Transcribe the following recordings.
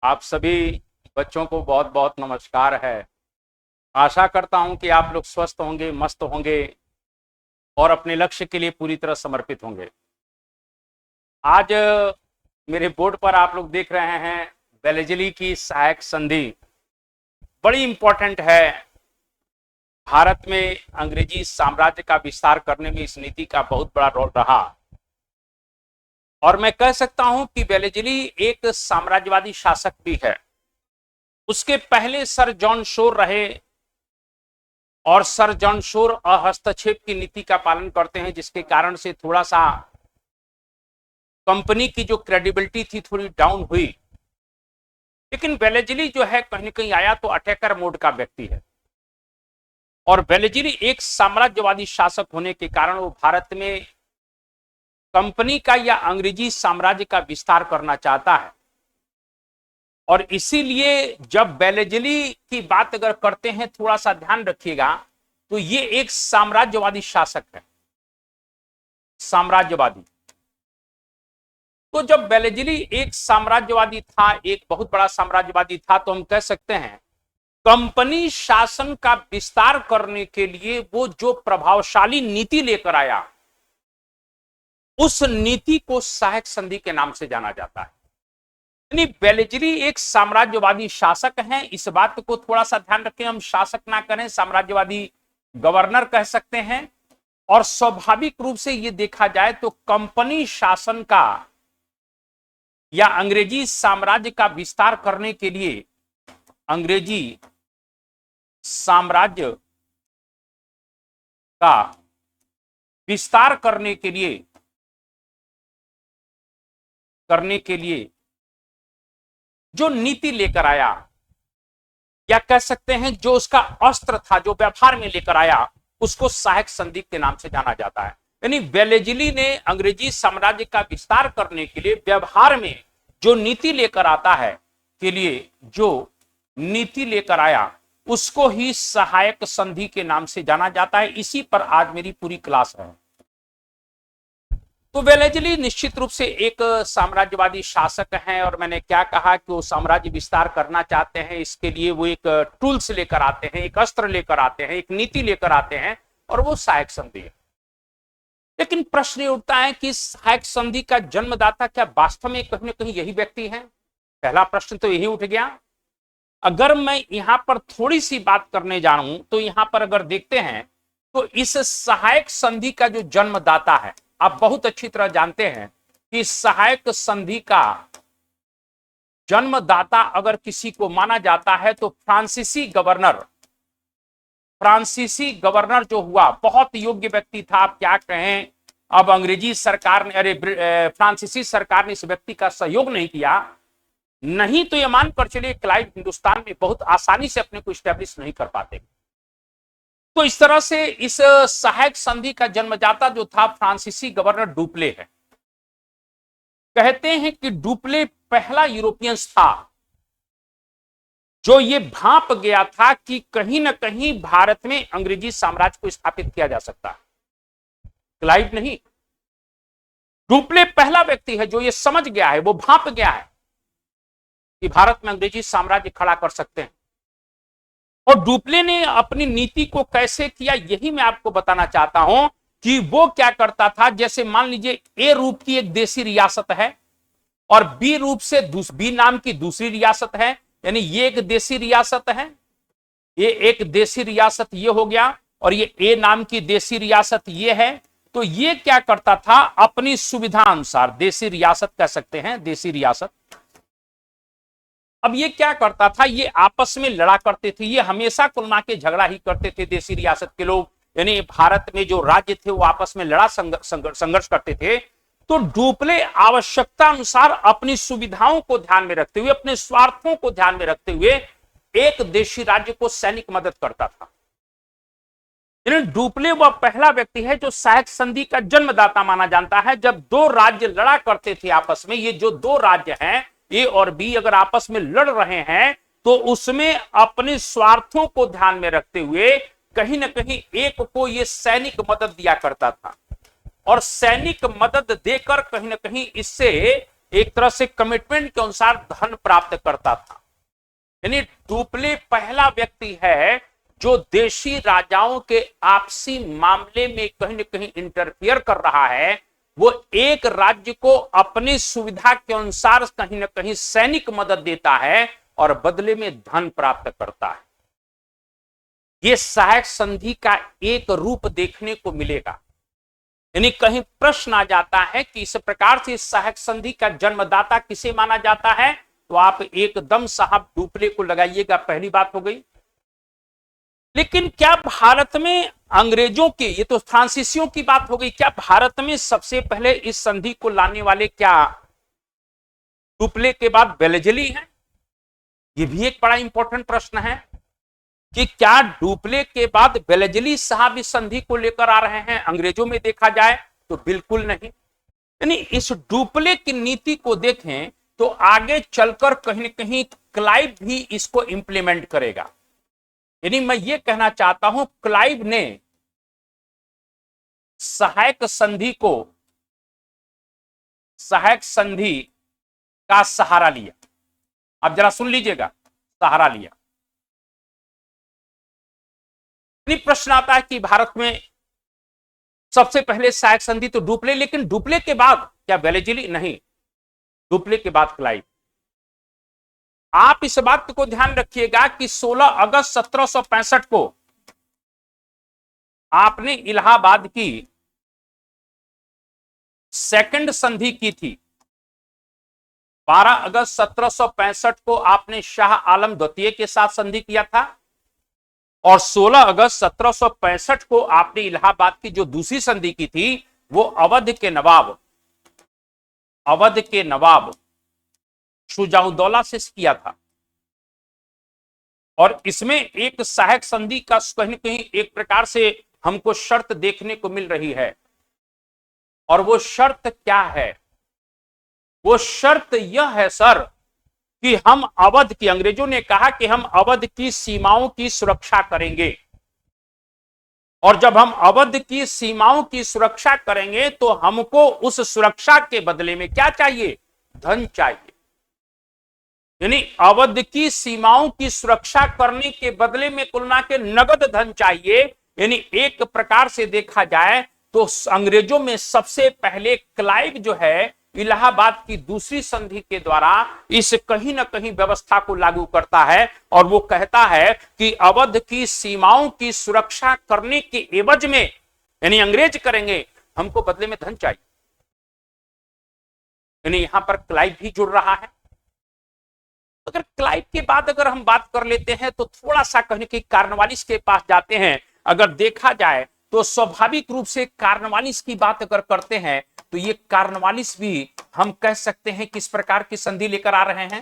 आप सभी बच्चों को बहुत बहुत नमस्कार है। आशा करता हूं कि आप लोग स्वस्थ होंगे, मस्त होंगे और अपने लक्ष्य के लिए पूरी तरह समर्पित होंगे। आज मेरे बोर्ड पर आप लोग देख रहे हैं बेलेजली की सहायक संधि बड़ी इंपॉर्टेंट है। भारत में अंग्रेजी साम्राज्य का विस्तार करने में इस नीति का बहुत बड़ा रोल रहा और मैं कह सकता हूं कि बेलेजली एक साम्राज्यवादी शासक भी है। उसके पहले सर जॉन शोर रहे और सर जॉन शोर हस्तक्षेप की नीति का पालन करते हैं, जिसके कारण से थोड़ा सा कंपनी की जो क्रेडिबिलिटी थी थोड़ी डाउन हुई। लेकिन बेलेजली जो है कहीं ना कहीं आया तो अटैकर मोड का व्यक्ति है और बेलेजली एक साम्राज्यवादी शासक होने के कारण वो भारत में कंपनी का या अंग्रेजी साम्राज्य का विस्तार करना चाहता है। और इसीलिए जब बेलेजली की बात अगर करते हैं, थोड़ा सा ध्यान रखिएगा, तो ये एक साम्राज्यवादी शासक है, साम्राज्यवादी। तो जब बेलेजली एक साम्राज्यवादी था, एक बहुत बड़ा साम्राज्यवादी था, तो हम कह सकते हैं कंपनी शासन का विस्तार करने के लिए वो जो प्रभावशाली नीति लेकर आया, उस नीति को सहायक संधि के नाम से जाना जाता है। यानी बेलेजली एक साम्राज्यवादी शासक हैं। इस बात को थोड़ा सा ध्यान रखें, हम शासक ना करें, साम्राज्यवादी गवर्नर कह सकते हैं। और स्वाभाविक रूप से ये देखा जाए तो कंपनी शासन का या अंग्रेजी साम्राज्य का विस्तार करने के लिए, अंग्रेजी साम्राज्य का विस्तार करने के लिए जो नीति लेकर आया, या कह सकते हैं जो उसका अस्त्र था, जो व्यवहार में लेकर आया, उसको सहायक संधि के नाम से जाना जाता है। यानी बेलेजली ने अंग्रेजी साम्राज्य का विस्तार करने के लिए व्यवहार में जो नीति लेकर आता है, के लिए जो नीति लेकर आया, उसको ही सहायक संधि के नाम से जाना जाता है। इसी पर आज मेरी पूरी क्लास है। तो बेलेजली निश्चित रूप से एक साम्राज्यवादी शासक हैं और मैंने क्या कहा कि वो साम्राज्य विस्तार करना चाहते हैं। इसके लिए वो एक टूल्स लेकर आते हैं, एक अस्त्र लेकर आते हैं, एक नीति लेकर आते हैं, और वो सहायक संधि है। लेकिन प्रश्न ये उठता है कि सहायक संधि का जन्मदाता क्या वास्तव में कहीं ना कहीं यही व्यक्ति है? पहला प्रश्न तो यही उठ गया। अगर मैं यहां पर थोड़ी सी बात करने जाऊं तो यहां पर अगर देखते हैं तो इस सहायक संधि का जो जन्मदाता है, आप बहुत अच्छी तरह जानते हैं कि सहायक संधि का जन्मदाता अगर किसी को माना जाता है तो फ्रांसीसी गवर्नर जो हुआ, बहुत योग्य व्यक्ति था। आप क्या कहें, अब अंग्रेजी सरकार ने, फ्रांसीसी सरकार ने इस व्यक्ति का सहयोग नहीं किया, नहीं तो ये मानकर चलिए क्लाइव हिंदुस्तान में बहुत आसानी से अपने को स्टैब्लिश नहीं कर पाते। तो इस तरह से इस सहायक संधि का जन्मदाता जो था फ्रांसीसी गवर्नर डुप्ले है। कहते हैं कि डुप्ले पहला यूरोपियंस था जो ये भांप गया था कि कहीं ना कहीं भारत में अंग्रेजी साम्राज्य को स्थापित किया जा सकता है। क्लाइव नहीं, डुप्ले पहला व्यक्ति है जो ये समझ गया है, वो भांप गया है कि भारत में अंग्रेजी साम्राज्य खड़ा कर सकते हैं। और डुप्ले ने अपनी नीति को कैसे किया, यही मैं आपको बताना चाहता हूं कि वो क्या करता था। जैसे मान लीजिए ए रूप की एक देसी रियासत है और बी रूप से बी नाम की दूसरी रियासत है, यानी ये एक देसी रियासत है, ये एक देसी रियासत ये हो गया, और ये ए नाम की देसी रियासत ये है। तो ये क्या करता था, अपनी सुविधा अनुसार, देसी रियासत कह सकते हैं, देसी रियासत। अब ये क्या करता था, ये आपस में लड़ा करते थे, ये हमेशा कुल के झगड़ा ही करते थे देसी रियासत के लोग, यानी भारत में जो राज्य थे वो आपस में लड़ा संघर्ष करते थे। तो डुप्ले आवश्यकता अनुसार अपनी सुविधाओं को ध्यान में रखते हुए, अपने स्वार्थों को ध्यान में रखते हुए एक देशी राज्य को सैनिक मदद करता था। डुप्ले वह पहला व्यक्ति है जो सहायक संधि का जन्मदाता माना जाता है। जब दो राज्य लड़ा करते थे आपस में, ये जो दो राज्य हैं ए और बी, अगर आपस में लड़ रहे हैं तो उसमें अपने स्वार्थों को ध्यान में रखते हुए कहीं ना कहीं एक को ये सैनिक मदद दिया करता था, और सैनिक मदद देकर कहीं ना कहीं इससे एक तरह से कमिटमेंट के अनुसार धन प्राप्त करता था। यानी डुप्ले पहला व्यक्ति है जो देशी राजाओं के आपसी मामले में कहीं न कहीं इंटरफियर कर रहा है। वो एक राज्य को अपनी सुविधा के अनुसार कहीं न कहीं सैनिक मदद देता है और बदले में धन प्राप्त करता है। यह सहायक संधि का एक रूप देखने को मिलेगा। यानी कहीं प्रश्न आ जाता है कि इस प्रकार से सहायक संधि का जन्मदाता किसे माना जाता है, तो आप एकदम साहब डुप्ले को लगाइएगा, पहली बात हो गई। लेकिन क्या भारत में अंग्रेजों के, ये तो फ्रांसीसियों की बात हो गई, क्या भारत में सबसे पहले इस संधि को लाने वाले क्या डुप्ले के बाद वेलेज़ली हैं? ये भी एक बड़ा इंपॉर्टेंट प्रश्न है कि क्या डुप्ले के बाद वेलेज़ली साहब इस संधि को लेकर आ रहे हैं? अंग्रेजों में देखा जाए तो बिल्कुल नहीं। यानी इस डुप्ले की नीति को देखें तो आगे चलकर कहीं न कहीं क्लाइव भी इसको इंप्लीमेंट करेगा। यानी मैं ये कहना चाहता हूं, क्लाइव ने सहायक संधि का सहारा लिया। अब जरा सुन लीजिएगा, सहारा लिया। प्रश्न आता है कि भारत में सबसे पहले सहायक संधि तो डुप्ले, लेकिन डुप्ले के बाद क्या वेलेज़ली? नहीं, डुप्ले के बाद क्लाइव। आप इस बात को ध्यान रखिएगा कि 16 अगस्त 1765 को आपने इलाहाबाद की सेकंड संधि की थी। 12 अगस्त 1765 को आपने शाह आलम द्वितीय के साथ संधि किया था और 16 अगस्त 1765 को आपने इलाहाबाद की जो दूसरी संधि की थी वो अवध के नवाब शुजाउद्दौला से किया था। और इसमें एक सहायक संधि का कहीं न कहीं एक प्रकार से हमको शर्त देखने को मिल रही है। और वो शर्त क्या है? वो शर्त यह है सर कि हम अवध की, अंग्रेजों ने कहा कि हम अवध की सीमाओं की सुरक्षा करेंगे, और जब हम अवध की सीमाओं की सुरक्षा करेंगे तो हमको उस सुरक्षा के बदले में क्या चाहिए? धन चाहिए। यानी अवध की सीमाओं की सुरक्षा करने के बदले में कुल मिला के नगद धन चाहिए। यानी एक प्रकार से देखा जाए तो अंग्रेजों में सबसे पहले क्लाइव जो है इलाहाबाद की दूसरी संधि के द्वारा इस कहीं ना कहीं व्यवस्था को लागू करता है और वो कहता है कि अवध की सीमाओं की सुरक्षा करने के एवज में, यानी अंग्रेज करेंगे, हमको बदले में धन चाहिए। यानी यहां पर क्लाइव भी जुड़ रहा है। अगर क्लाइव के बाद अगर हम बात कर लेते हैं तो थोड़ा सा कहीं कि कार्नवालिस के पास जाते हैं। अगर देखा जाए तो स्वाभाविक रूप से कार्नवालिस की बात अगर करते हैं तो ये कार्नवालिस भी हम कह सकते हैं किस प्रकार की संधि लेकर आ रहे हैं।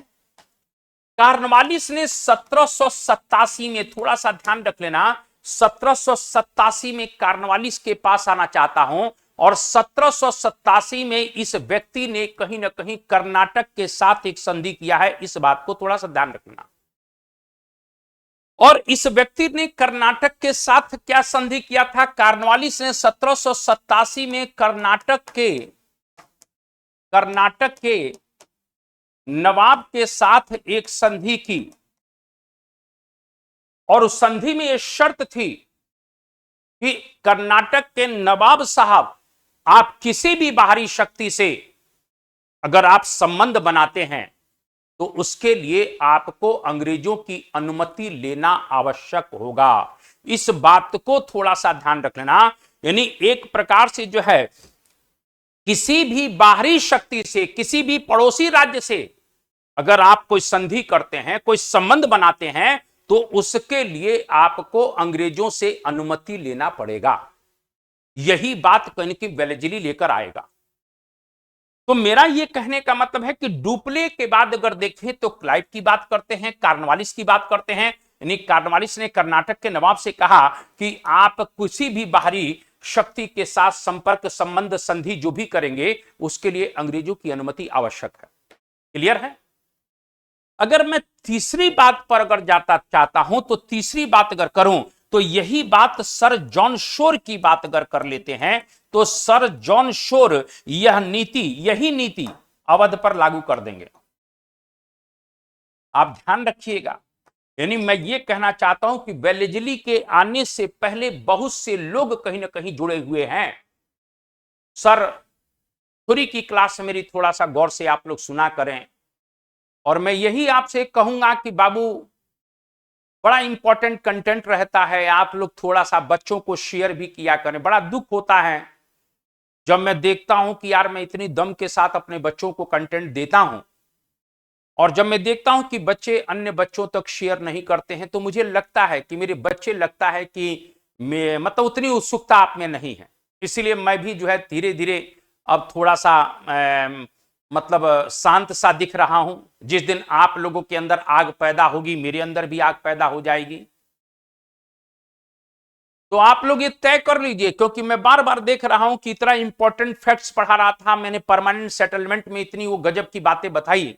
कार्नवालिस ने 1787 में, थोड़ा सा ध्यान रख लेना, 1787 में कार्नवालिस के पास आना चाहता हूं और 1787 में इस व्यक्ति ने कहीं ना कहीं कर्नाटक के साथ एक संधि किया है। इस बात को थोड़ा सा ध्यान रखना। और इस व्यक्ति ने कर्नाटक के साथ क्या संधि किया था? कार्नवालिस ने 1787 में कर्नाटक के नवाब के साथ एक संधि की और उस संधि में यह शर्त थी कि कर्नाटक के नवाब साहब, आप किसी भी बाहरी शक्ति से अगर आप संबंध बनाते हैं तो उसके लिए आपको अंग्रेजों की अनुमति लेना आवश्यक होगा। इस बात को थोड़ा सा ध्यान रख लेना। यानी एक प्रकार से जो है किसी भी बाहरी शक्ति से, किसी भी पड़ोसी राज्य से अगर आप कोई संधि करते हैं, कोई संबंध बनाते हैं, तो उसके लिए आपको अंग्रेजों से अनुमति लेना पड़ेगा। यही बात कहने की वेलेज़ली लेकर आएगा। तो मेरा यह कहने का मतलब है कि डुप्ले के बाद अगर देखें तो क्लाइव की बात करते हैं, कार्नवालिस की बात करते हैं। यानी कार्नवालिस ने कर्नाटक के नवाब से कहा कि आप किसी भी बाहरी शक्ति के साथ संपर्क, संबंध, संधि जो भी करेंगे उसके लिए अंग्रेजों की अनुमति आवश्यक है। क्लियर है? अगर मैं तीसरी बात पर अगर जाता चाहता हूं तो तीसरी बात अगर करूं तो यही बात सर जॉन शोर की बात अगर कर लेते हैं तो सर जॉन शोर यही नीति अवध पर लागू कर देंगे। आप ध्यान रखिएगा, यानी मैं ये कहना चाहता हूं कि वेलेजली के आने से पहले बहुत से लोग कहीं ना कहीं जुड़े हुए हैं। सर थ्योरी की क्लास मेरी थोड़ा सा गौर से आप लोग सुना करें, और मैं यही आपसे कहूंगा कि बाबू बड़ा इंपॉर्टेंट कंटेंट रहता है, आप लोग थोड़ा सा बच्चों को शेयर भी किया करें। बड़ा दुख होता है जब मैं देखता हूं कि यार मैं इतनी दम के साथ अपने बच्चों को कंटेंट देता हूं, और जब मैं देखता हूं कि बच्चे अन्य बच्चों तक शेयर नहीं करते हैं, तो मुझे लगता है कि मेरे बच्चे लगता है कि मैं मतलब उतनी उत्सुकता आप में नहीं है। इसलिए मैं भी जो है धीरे धीरे अब थोड़ा सा मतलब शांत सा दिख रहा हूं। जिस दिन आप लोगों के अंदर आग पैदा होगी, मेरे अंदर भी आग पैदा हो जाएगी। तो आप लोग ये तय कर लीजिए, क्योंकि मैं बार बार देख रहा हूं कि इतना इंपॉर्टेंट फैक्ट्स पढ़ा रहा था, मैंने परमानेंट सेटलमेंट में इतनी वो गजब की बातें बताई,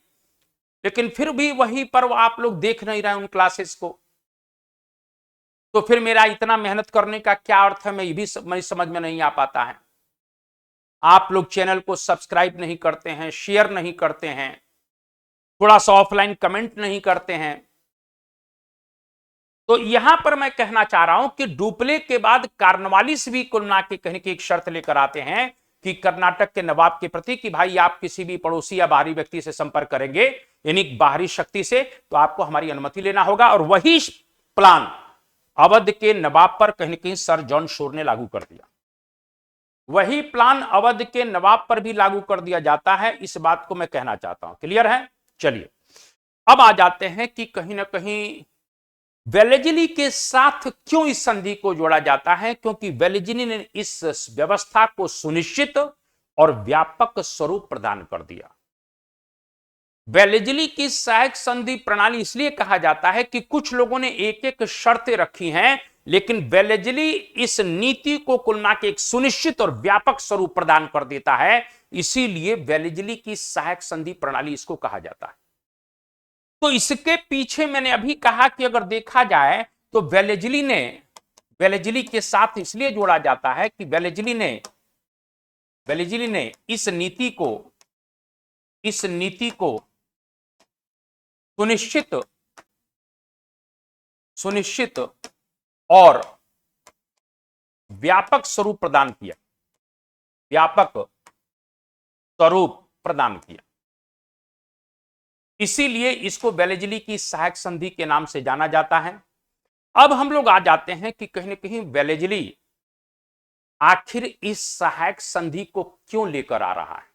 लेकिन फिर भी वही पर आप लोग देख नहीं रहे उन क्लासेस को। तो फिर मेरा इतना मेहनत करने का क्या अर्थ है, मैं ये भी मेरी समझ में नहीं आ पाता है। आप लोग चैनल को सब्सक्राइब नहीं करते हैं, शेयर नहीं करते हैं, थोड़ा सा ऑफलाइन कमेंट नहीं करते हैं। तो यहां पर मैं कहना चाह रहा हूं कि डुप्ले के बाद कार्नवालिस भी कुल मिला के कहने की एक शर्त लेकर आते हैं कि कर्नाटक के नवाब के प्रति कि भाई आप किसी भी पड़ोसी या बाहरी व्यक्ति से संपर्क करेंगे, यानी बाहरी शक्ति से, तो आपको हमारी अनुमति लेना होगा। और वही प्लान अवध के नवाब पर कहीं ना कहीं सर जॉन शोर ने लागू कर दिया। वही प्लान अवध के नवाब पर भी लागू कर दिया जाता है, इस बात को मैं कहना चाहता हूं। क्लियर है? चलिए अब आ जाते हैं कि कहीं ना कहीं वेलेजली के साथ क्यों इस संधि को जोड़ा जाता है, क्योंकि वेलेजली ने इस व्यवस्था को सुनिश्चित और व्यापक स्वरूप प्रदान कर दिया। वेलेजली की सहायक संधि प्रणाली इसलिए कहा जाता है कि कुछ लोगों ने एक एक शर्तें रखी हैं, लेकिन वेलेजली इस नीति को कुल मिला के एक सुनिश्चित और व्यापक स्वरूप प्रदान कर देता है, इसीलिए वेलेजली की सहायक संधि प्रणाली इसको कहा जाता है। तो इसके पीछे मैंने अभी कहा कि अगर देखा जाए तो वेलेजली के साथ इसलिए जोड़ा जाता है कि वेलेजली ने इस नीति को सुनिश्चित और व्यापक स्वरूप प्रदान किया। इसीलिए इसको वेलेजली की सहायक संधि के नाम से जाना जाता है। अब हम लोग आ जाते हैं कि कहीं ना कहीं वेलेजली आखिर इस सहायक संधि को क्यों लेकर आ रहा है।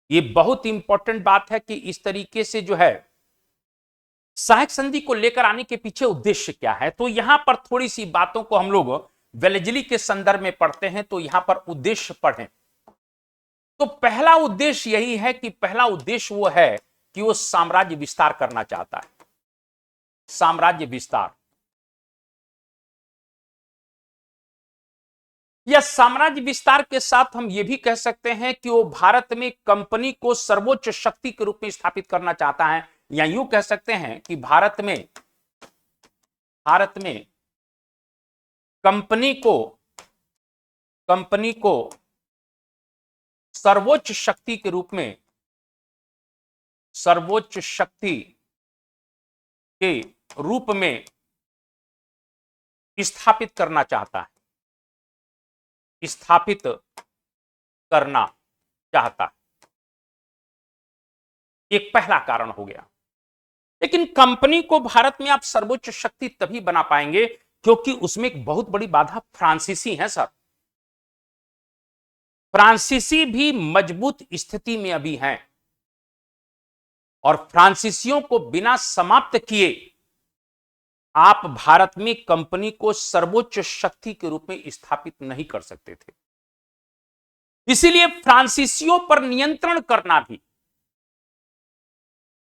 यह बहुत इंपॉर्टेंट बात है कि इस तरीके से जो है सहायक संधि को लेकर आने के पीछे उद्देश्य क्या है। तो यहां पर थोड़ी सी बातों को हम लोग वेलेजली के संदर्भ में पढ़ते हैं, तो यहां पर उद्देश्य पढ़ें। तो पहला उद्देश्य यही है कि पहला उद्देश्य वो है कि वो साम्राज्य विस्तार करना चाहता है। साम्राज्य विस्तार या साम्राज्य विस्तार के साथ हम ये भी कह सकते हैं कि वो भारत में कंपनी को सर्वोच्च शक्ति के रूप में स्थापित करना चाहता है, या यूं कह सकते हैं कि भारत में कंपनी को सर्वोच्च शक्ति के रूप में स्थापित करना चाहता है। एक पहला कारण हो गया। लेकिन कंपनी को भारत में आप सर्वोच्च शक्ति तभी बना पाएंगे क्योंकि उसमें एक बहुत बड़ी बाधा फ्रांसीसी है। सर फ्रांसीसी भी मजबूत स्थिति में अभी हैं, और फ्रांसीसियों को बिना समाप्त किए आप भारत में कंपनी को सर्वोच्च शक्ति के रूप में स्थापित नहीं कर सकते थे। इसीलिए फ्रांसीसियों पर नियंत्रण करना भी,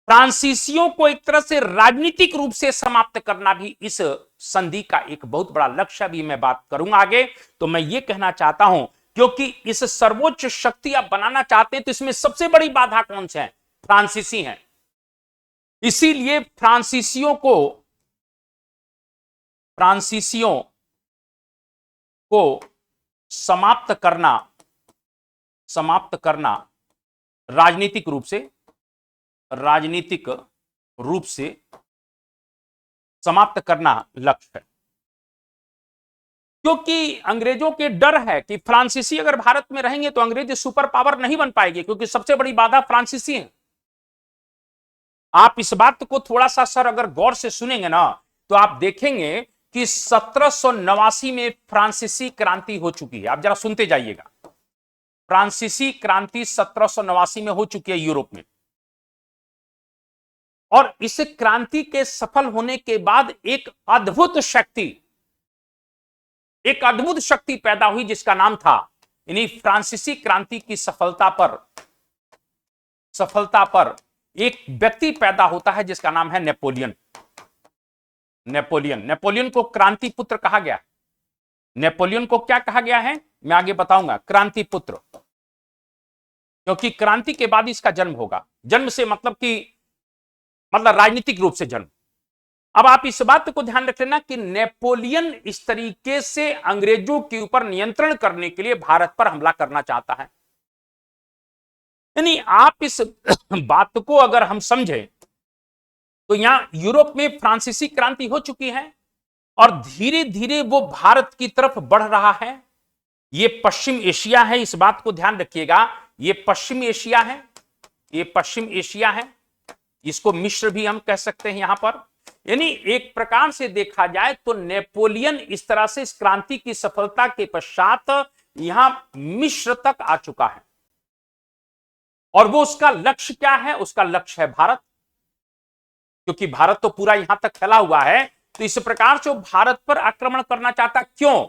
फ्रांसीसियों को एक तरह से राजनीतिक रूप से समाप्त करना भी इस संधि का एक बहुत बड़ा लक्ष्य भी मैं बात करूंगा आगे। तो मैं ये कहना चाहता हूं क्योंकि इस सर्वोच्च शक्ति आप बनाना चाहते हैं, तो इसमें सबसे बड़ी बाधा कौन से है? फ्रांसीसी हैं। इसीलिए फ्रांसीसियों को समाप्त करना राजनीतिक रूप से समाप्त करना लक्ष्य है, क्योंकि अंग्रेजों के डर है कि फ्रांसीसी अगर भारत में रहेंगे तो अंग्रेज सुपर पावर नहीं बन पाएगी, क्योंकि सबसे बड़ी बाधा फ्रांसीसी है। आप इस बात को थोड़ा सा सर अगर गौर से सुनेंगे ना तो आप देखेंगे कि 1789 में फ्रांसीसी क्रांति हो चुकी है। आप जरा सुनते जाइएगा, फ्रांसीसी क्रांति 1789 में हो चुकी है यूरोप में, और इस क्रांति के सफल होने के बाद एक अद्भुत शक्ति पैदा हुई जिसका नाम था, यानी फ्रांसीसी क्रांति की सफलता पर एक व्यक्ति पैदा होता है जिसका नाम है नेपोलियन। नेपोलियन को क्रांति पुत्र कहा गया। नेपोलियन को क्या कहा गया है मैं आगे बताऊंगा, क्रांति पुत्र, क्योंकि क्रांति के बाद इसका जन्म होगा। जन्म से मतलब राजनीतिक रूप से जन्म। अब आप इस बात को ध्यान रख लेना कि नेपोलियन इस तरीके से अंग्रेजों के ऊपर नियंत्रण करने के लिए भारत पर हमला करना चाहता है। यानी आप इस बात को अगर हम समझें तो यहां यूरोप में फ्रांसीसी क्रांति हो चुकी है और धीरे धीरे वो भारत की तरफ बढ़ रहा है। ये पश्चिम एशिया है, इस बात को ध्यान रखिएगा, ये पश्चिम एशिया है, इसको मिस्र भी हम कह सकते हैं यहां पर। यानी एक प्रकार से देखा जाए तो नेपोलियन इस तरह से इस क्रांति की सफलता के पश्चात यहां मिस्र तक आ चुका है, और वो उसका लक्ष्य क्या है? उसका लक्ष्य है भारत, क्योंकि भारत तो पूरा यहां तक फैला हुआ है। तो इस प्रकार से वो भारत पर आक्रमण करना चाहता। क्यों?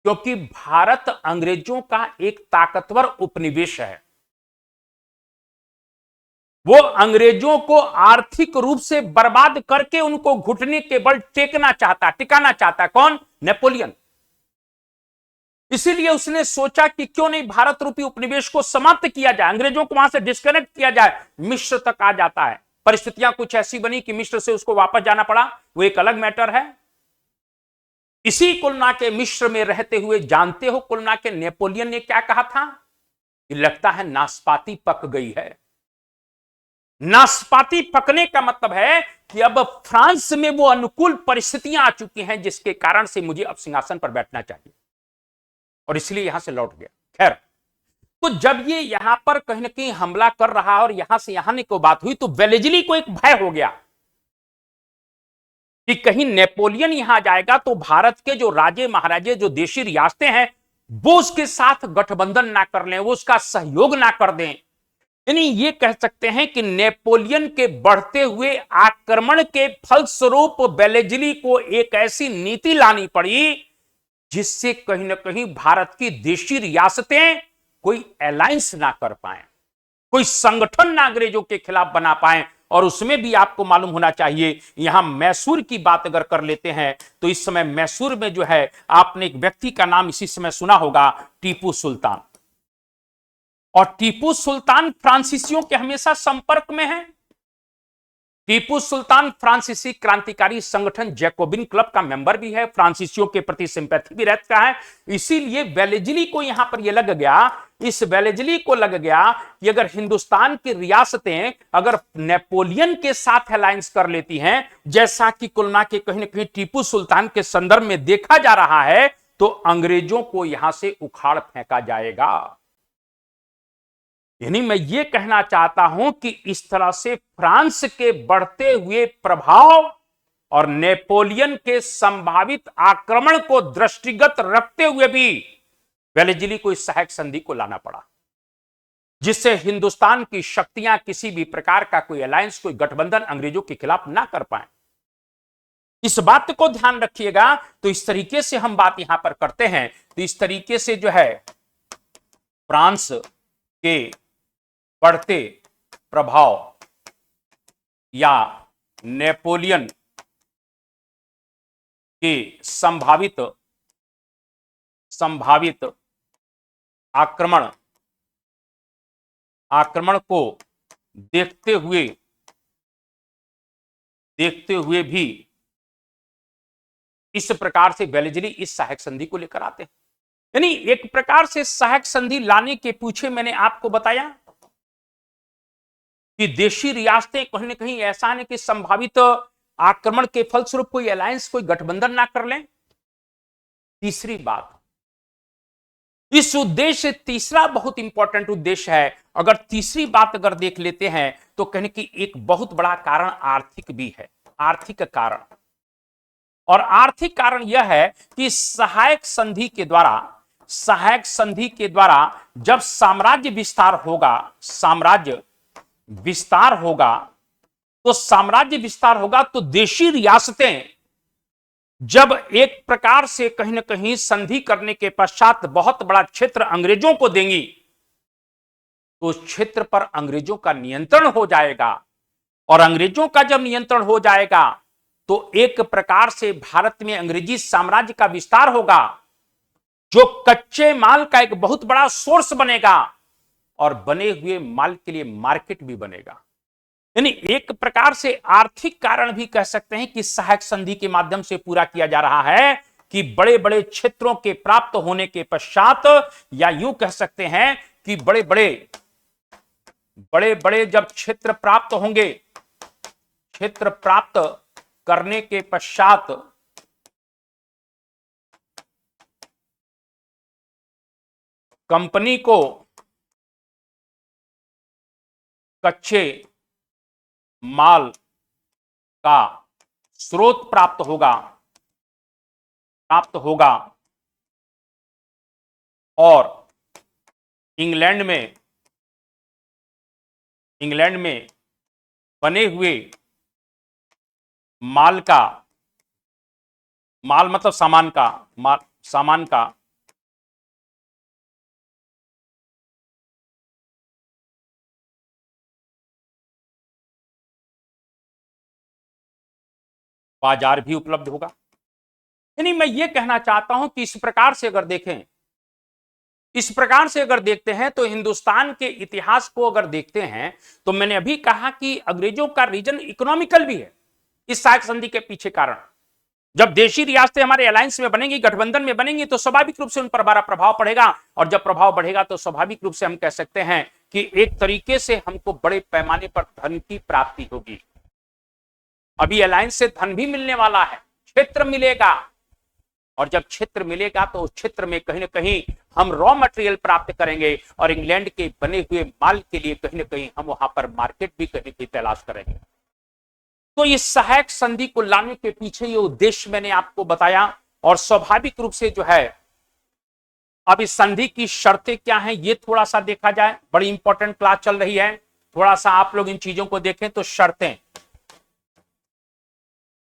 क्योंकि भारत अंग्रेजों का एक ताकतवर उपनिवेश है। वो अंग्रेजों को आर्थिक रूप से बर्बाद करके उनको घुटने के बल टिकाना चाहता है। कौन? नेपोलियन। इसीलिए उसने सोचा कि क्यों नहीं भारत रूपी उपनिवेश को समाप्त किया जाए, अंग्रेजों को वहां से डिस्कनेक्ट किया जाए। मिस्र तक आ जाता है। परिस्थितियां कुछ ऐसी बनी कि मिस्र से उसको वापस जाना पड़ा, वो एक अलग मैटर है। इसी कुलना के मिस्र में रहते हुए जानते हो कुलना के नेपोलियन ने क्या कहा था कि लगता है नाशपाती पक गई है। नाशपाती पकने का मतलब है कि अब फ्रांस में वो अनुकूल परिस्थितियां आ चुकी हैं जिसके कारण से मुझे अब सिंहासन पर बैठना चाहिए, और इसलिए यहां से लौट गया। खैर, तो जब ये यहां पर कहीं ना कहीं हमला कर रहा और यहां से यहां को बात हुई तो वेलेजली को एक भय हो गया कि कहीं नेपोलियन यहां जाएगा तो भारत के जो राजे महाराजे, जो देशी रियासतें हैं, वो उसके साथ गठबंधन ना कर लें, वो उसका सहयोग ना कर दें। यानी ये कह सकते हैं कि नेपोलियन के बढ़ते हुए आक्रमण के फलस्वरूप वेलेजली को एक ऐसी नीति लानी पड़ी जिससे कहीं ना कहीं भारत की देशी रियासतें कोई अलायंस ना कर पाए, कोई संगठन ना अंग्रेजों के खिलाफ बना पाए। और उसमें भी आपको मालूम होना चाहिए, यहां मैसूर की बात अगर कर लेते हैं तो इस समय मैसूर में जो है, आपने एक व्यक्ति का नाम इसी समय सुना होगा, टीपू सुल्तान। और टीपू सुल्तान फ्रांसीसियों के हमेशा संपर्क में है। टीपू सुल्तान फ्रांसीसी क्रांतिकारी संगठन जैकोबिन क्लब का मेंबर भी है, फ्रांसीसियों के प्रति सिंपैथी भी रहता है। इसीलिए वेलेजली को यहां पर यह लग गया, इस वेलेजली को लग गया कि अगर हिंदुस्तान की रियासतें अगर नेपोलियन के साथ अलायंस कर लेती हैं, जैसा कि कुलना के कहीं ना कहीं टीपू सुल्तान के संदर्भ में देखा जा रहा है, तो अंग्रेजों को यहां से उखाड़ फेंका जाएगा। यानी मैं ये कहना चाहता हूं कि इस तरह से फ्रांस के बढ़ते हुए प्रभाव और नेपोलियन के संभावित आक्रमण को दृष्टिगत रखते हुए भी वेलेजली को इस सहायक संधि को लाना पड़ा, जिससे हिंदुस्तान की शक्तियां किसी भी प्रकार का कोई अलायंस, कोई गठबंधन अंग्रेजों के खिलाफ ना कर पाए। इस बात को ध्यान रखिएगा। तो इस तरीके से हम बात यहां पर करते हैं, तो इस तरीके से जो है फ्रांस के बढ़ते प्रभाव या नेपोलियन के संभावित आक्रमण को देखते हुए भी इस प्रकार से वेलेजली इस सहायक संधि को लेकर आते हैं। यानी एक प्रकार से सहायक संधि लाने के पीछे मैंने आपको बताया कि देशी रियासतें कहीं ना कहीं ऐसा नहीं कि संभावित आक्रमण के फलस्वरूप कोई अलायंस, कोई गठबंधन ना कर लें। तीसरी बात, इस उद्देश्य, तीसरा बहुत इंपॉर्टेंट उद्देश्य है, अगर तीसरी बात अगर देख लेते हैं तो कहने की एक बहुत बड़ा कारण आर्थिक भी है, आर्थिक कारण। और आर्थिक कारण यह है कि सहायक संधि के द्वारा, सहायक संधि के द्वारा जब साम्राज्य विस्तार होगा, साम्राज्य विस्तार होगा, तो साम्राज्य विस्तार होगा तो देशी रियासतें जब एक प्रकार से कहीं ना कहीं संधि करने के पश्चात बहुत बड़ा क्षेत्र अंग्रेजों को देंगी, तो उस क्षेत्र पर अंग्रेजों का नियंत्रण हो जाएगा। और अंग्रेजों का जब नियंत्रण हो जाएगा तो एक प्रकार से भारत में अंग्रेजी साम्राज्य का विस्तार होगा, जो कच्चे माल का एक बहुत बड़ा सोर्स बनेगा और बने हुए माल के लिए मार्केट भी बनेगा। यानी एक प्रकार से आर्थिक कारण भी कह सकते हैं कि सहायक संधि के माध्यम से पूरा किया जा रहा है कि बड़े बड़े क्षेत्रों के प्राप्त होने के पश्चात, या यूं कह सकते हैं कि बड़े बड़े जब क्षेत्र प्राप्त होंगे, क्षेत्र प्राप्त करने के पश्चात कंपनी को कच्चे माल का स्रोत प्राप्त होगा और इंग्लैंड में बने हुए माल का, माल मतलब सामान का बाजार भी उपलब्ध होगा। यानी मैं ये कहना चाहता हूं कि इस प्रकार से अगर देखें, इस प्रकार से अगर देखते हैं तो हिंदुस्तान के इतिहास को अगर देखते हैं तो मैंने अभी कहा कि अंग्रेजों का रीजन इकोनॉमिकल भी है इस सहायक संधि के पीछे कारण। जब देशी रियासतें हमारे अलायंस में बनेंगी, गठबंधन में बनेंगी, तो स्वाभाविक रूप से उन पर बड़ा प्रभाव पड़ेगा, और जब प्रभाव बढ़ेगा तो स्वाभाविक रूप से हम कह सकते हैं कि एक तरीके से हमको बड़े पैमाने पर धन की प्राप्ति होगी। अभी अलायंस से धन भी मिलने वाला है, क्षेत्र मिलेगा, और जब क्षेत्र मिलेगा तो उस क्षेत्र में कहीं ना कहीं हम रॉ मटेरियल प्राप्त करेंगे, और इंग्लैंड के बने हुए माल के लिए कहीं ना कहीं हम वहां पर मार्केट भी कहीं की तलाश करेंगे। तो इस सहायक संधि को लाने के पीछे ये उद्देश्य मैंने आपको बताया। और स्वाभाविक रूप से जो है अब इस संधि की शर्तें क्या हैं ये थोड़ा सा देखा जाए, बड़ी इंपॉर्टेंट क्लास चल रही है, थोड़ा सा आप लोग इन चीजों को देखें। तो शर्तें,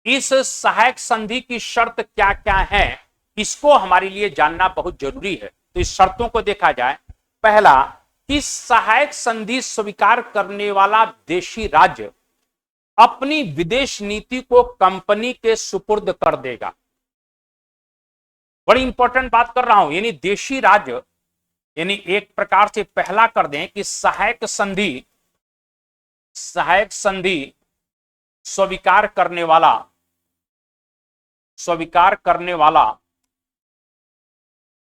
इस सहायक संधि की शर्त क्या क्या है, इसको हमारे लिए जानना बहुत जरूरी है। तो इस शर्तों को देखा जाए। पहला, कि सहायक संधि स्वीकार करने वाला देशी राज्य अपनी विदेश नीति को कंपनी के सुपुर्द कर देगा। बड़ी इंपॉर्टेंट बात कर रहा हूं, यानी देशी राज्य, यानी एक प्रकार से पहला कर दें कि सहायक संधि स्वीकार करने वाला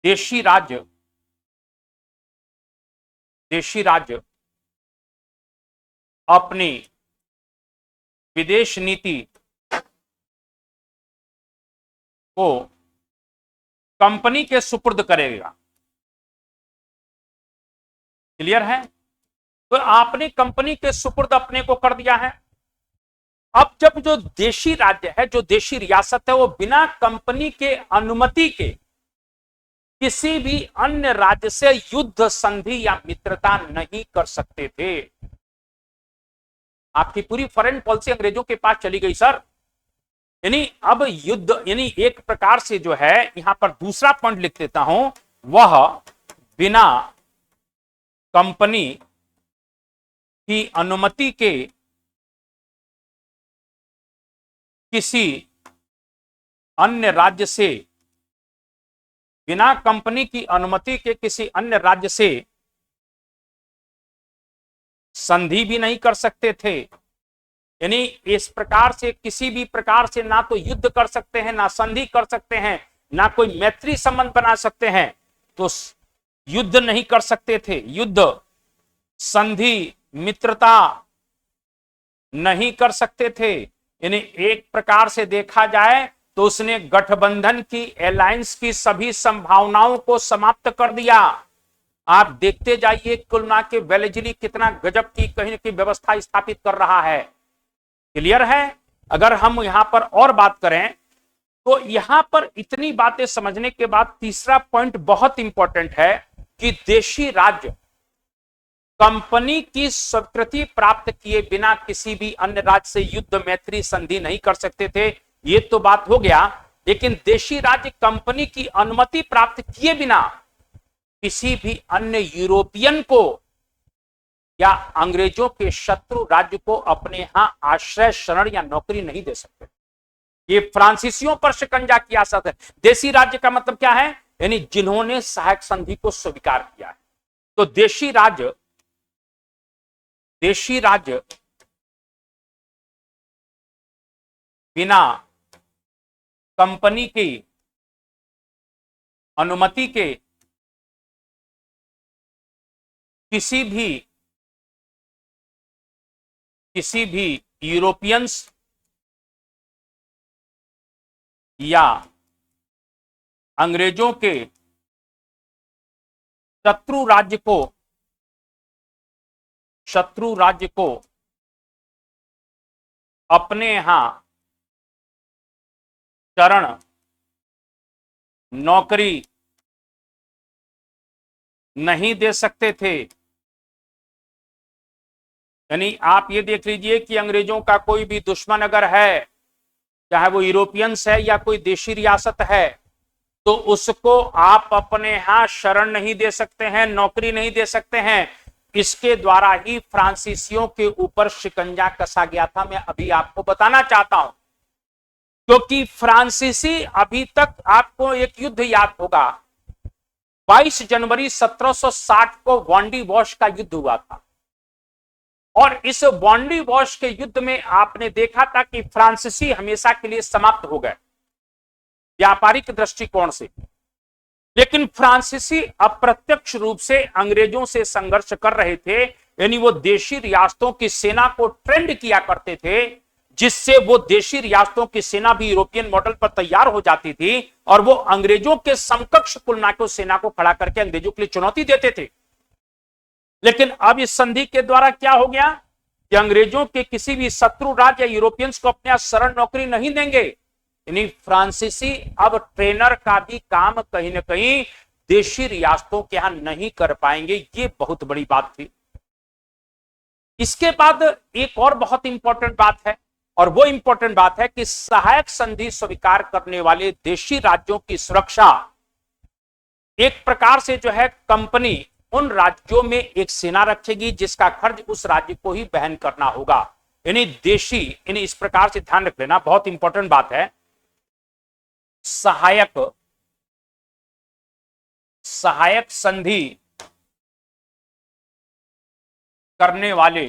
देशी राज्य अपनी विदेश नीति को कंपनी के सुपुर्द करेगा। क्लियर है? तो आपने कंपनी के सुपुर्द अपने को कर दिया है। अब जब जो देशी राज्य है, जो देशी रियासत है, वो बिना कंपनी के अनुमति के किसी भी अन्य राज्य से युद्ध, संधि या मित्रता नहीं कर सकते थे। आपकी पूरी फॉरेन पॉलिसी अंग्रेजों के पास चली गई सर। यानी अब युद्ध, यानी एक प्रकार से जो है, यहां पर दूसरा पॉइंट लिख देता हूं, वह बिना कंपनी की अनुमति के किसी अन्य राज्य से, बिना कंपनी की अनुमति के किसी अन्य राज्य से संधि भी नहीं कर सकते थे। यानी इस प्रकार से किसी भी प्रकार से ना तो युद्ध कर सकते हैं, ना संधि कर सकते हैं, ना कोई मैत्री संबंध बना सकते हैं। तो युद्ध नहीं कर सकते थे। युद्ध, संधि, मित्रता नहीं कर सकते थे। यानी एक प्रकार से देखा जाए तो उसने गठबंधन की, अलायंस की सभी संभावनाओं को समाप्त कर दिया। आप देखते जाइए कुल मिला के वेलेजली कितना गजब की कहीं की व्यवस्था स्थापित कर रहा है। क्लियर है। अगर हम यहां पर और बात करें तो यहां पर इतनी बातें समझने के बाद तीसरा पॉइंट बहुत इंपॉर्टेंट है कि देशी राज्य कंपनी की स्वीकृति प्राप्त किए बिना किसी भी अन्य राज्य से युद्ध मैत्री संधि नहीं कर सकते थे। ये तो बात हो गया, लेकिन देशी राज्य कंपनी की अनुमति प्राप्त किए बिना किसी भी अन्य यूरोपियन को या अंग्रेजों के शत्रु राज्य को अपने यहां आश्रय, शरण या नौकरी नहीं दे सकते। ये फ्रांसीसियों पर शिकंजा किया सकता है। देशी राज्य का मतलब क्या है? यानी जिन्होंने सहायक संधि को स्वीकार किया है। तो देशी राज्य बिना कंपनी की अनुमति के किसी भी यूरोपियंस या अंग्रेजों के शत्रु राज्य को अपने यहां शरण, नौकरी नहीं दे सकते थे। यानी आप ये देख लीजिए कि अंग्रेजों का कोई भी दुश्मन अगर है, चाहे वो यूरोपियंस है या कोई देशी रियासत है, तो उसको आप अपने यहां शरण नहीं दे सकते हैं, नौकरी नहीं दे सकते हैं। इसके द्वारा ही फ्रांसीसियों के ऊपर शिकंजा कसा गया था। मैं अभी आपको बताना चाहता हूं, क्योंकि फ्रांसीसी अभी तक आपको एक युद्ध याद होगा, 22 जनवरी 1760 को वॉन्डी वॉश का युद्ध हुआ था। और इस वॉन्डी वॉश के युद्ध में आपने देखा था कि फ्रांसीसी हमेशा के लिए समाप्त हो गए व्यापारिक दृष्टिकोण से। लेकिन फ्रांसीसी अप्रत्यक्ष रूप से अंग्रेजों से संघर्ष कर रहे थे। यानी वो देशी रियासतों की सेना को ट्रेंड किया करते थे, जिससे वो देशी रियासतों की सेना भी यूरोपियन मॉडल पर तैयार हो जाती थी और वो अंग्रेजों के समकक्ष कुल सेना को खड़ा करके अंग्रेजों के लिए चुनौती देते थे। लेकिन अब इस संधि के द्वारा क्या हो गया कि अंग्रेजों के किसी भी शत्रु राज्य या यूरोपियंस को अपने शरण, नौकरी नहीं देंगे। यानी फ्रांसीसी अब ट्रेनर का भी काम कहीं ना कहीं देशी रियासतों के यहां नहीं कर पाएंगे। ये बहुत बड़ी बात थी। इसके बाद एक और बहुत इंपॉर्टेंट बात है, और वो इंपॉर्टेंट बात है कि सहायक संधि स्वीकार करने वाले देशी राज्यों की सुरक्षा एक प्रकार से जो है कंपनी उन राज्यों में एक सेना रखेगी जिसका खर्च उस राज्य को ही वहन करना होगा। यानी यानी इस प्रकार से ध्यान रख लेना, बहुत इंपॉर्टेंट बात है। सहायक संधि करने वाले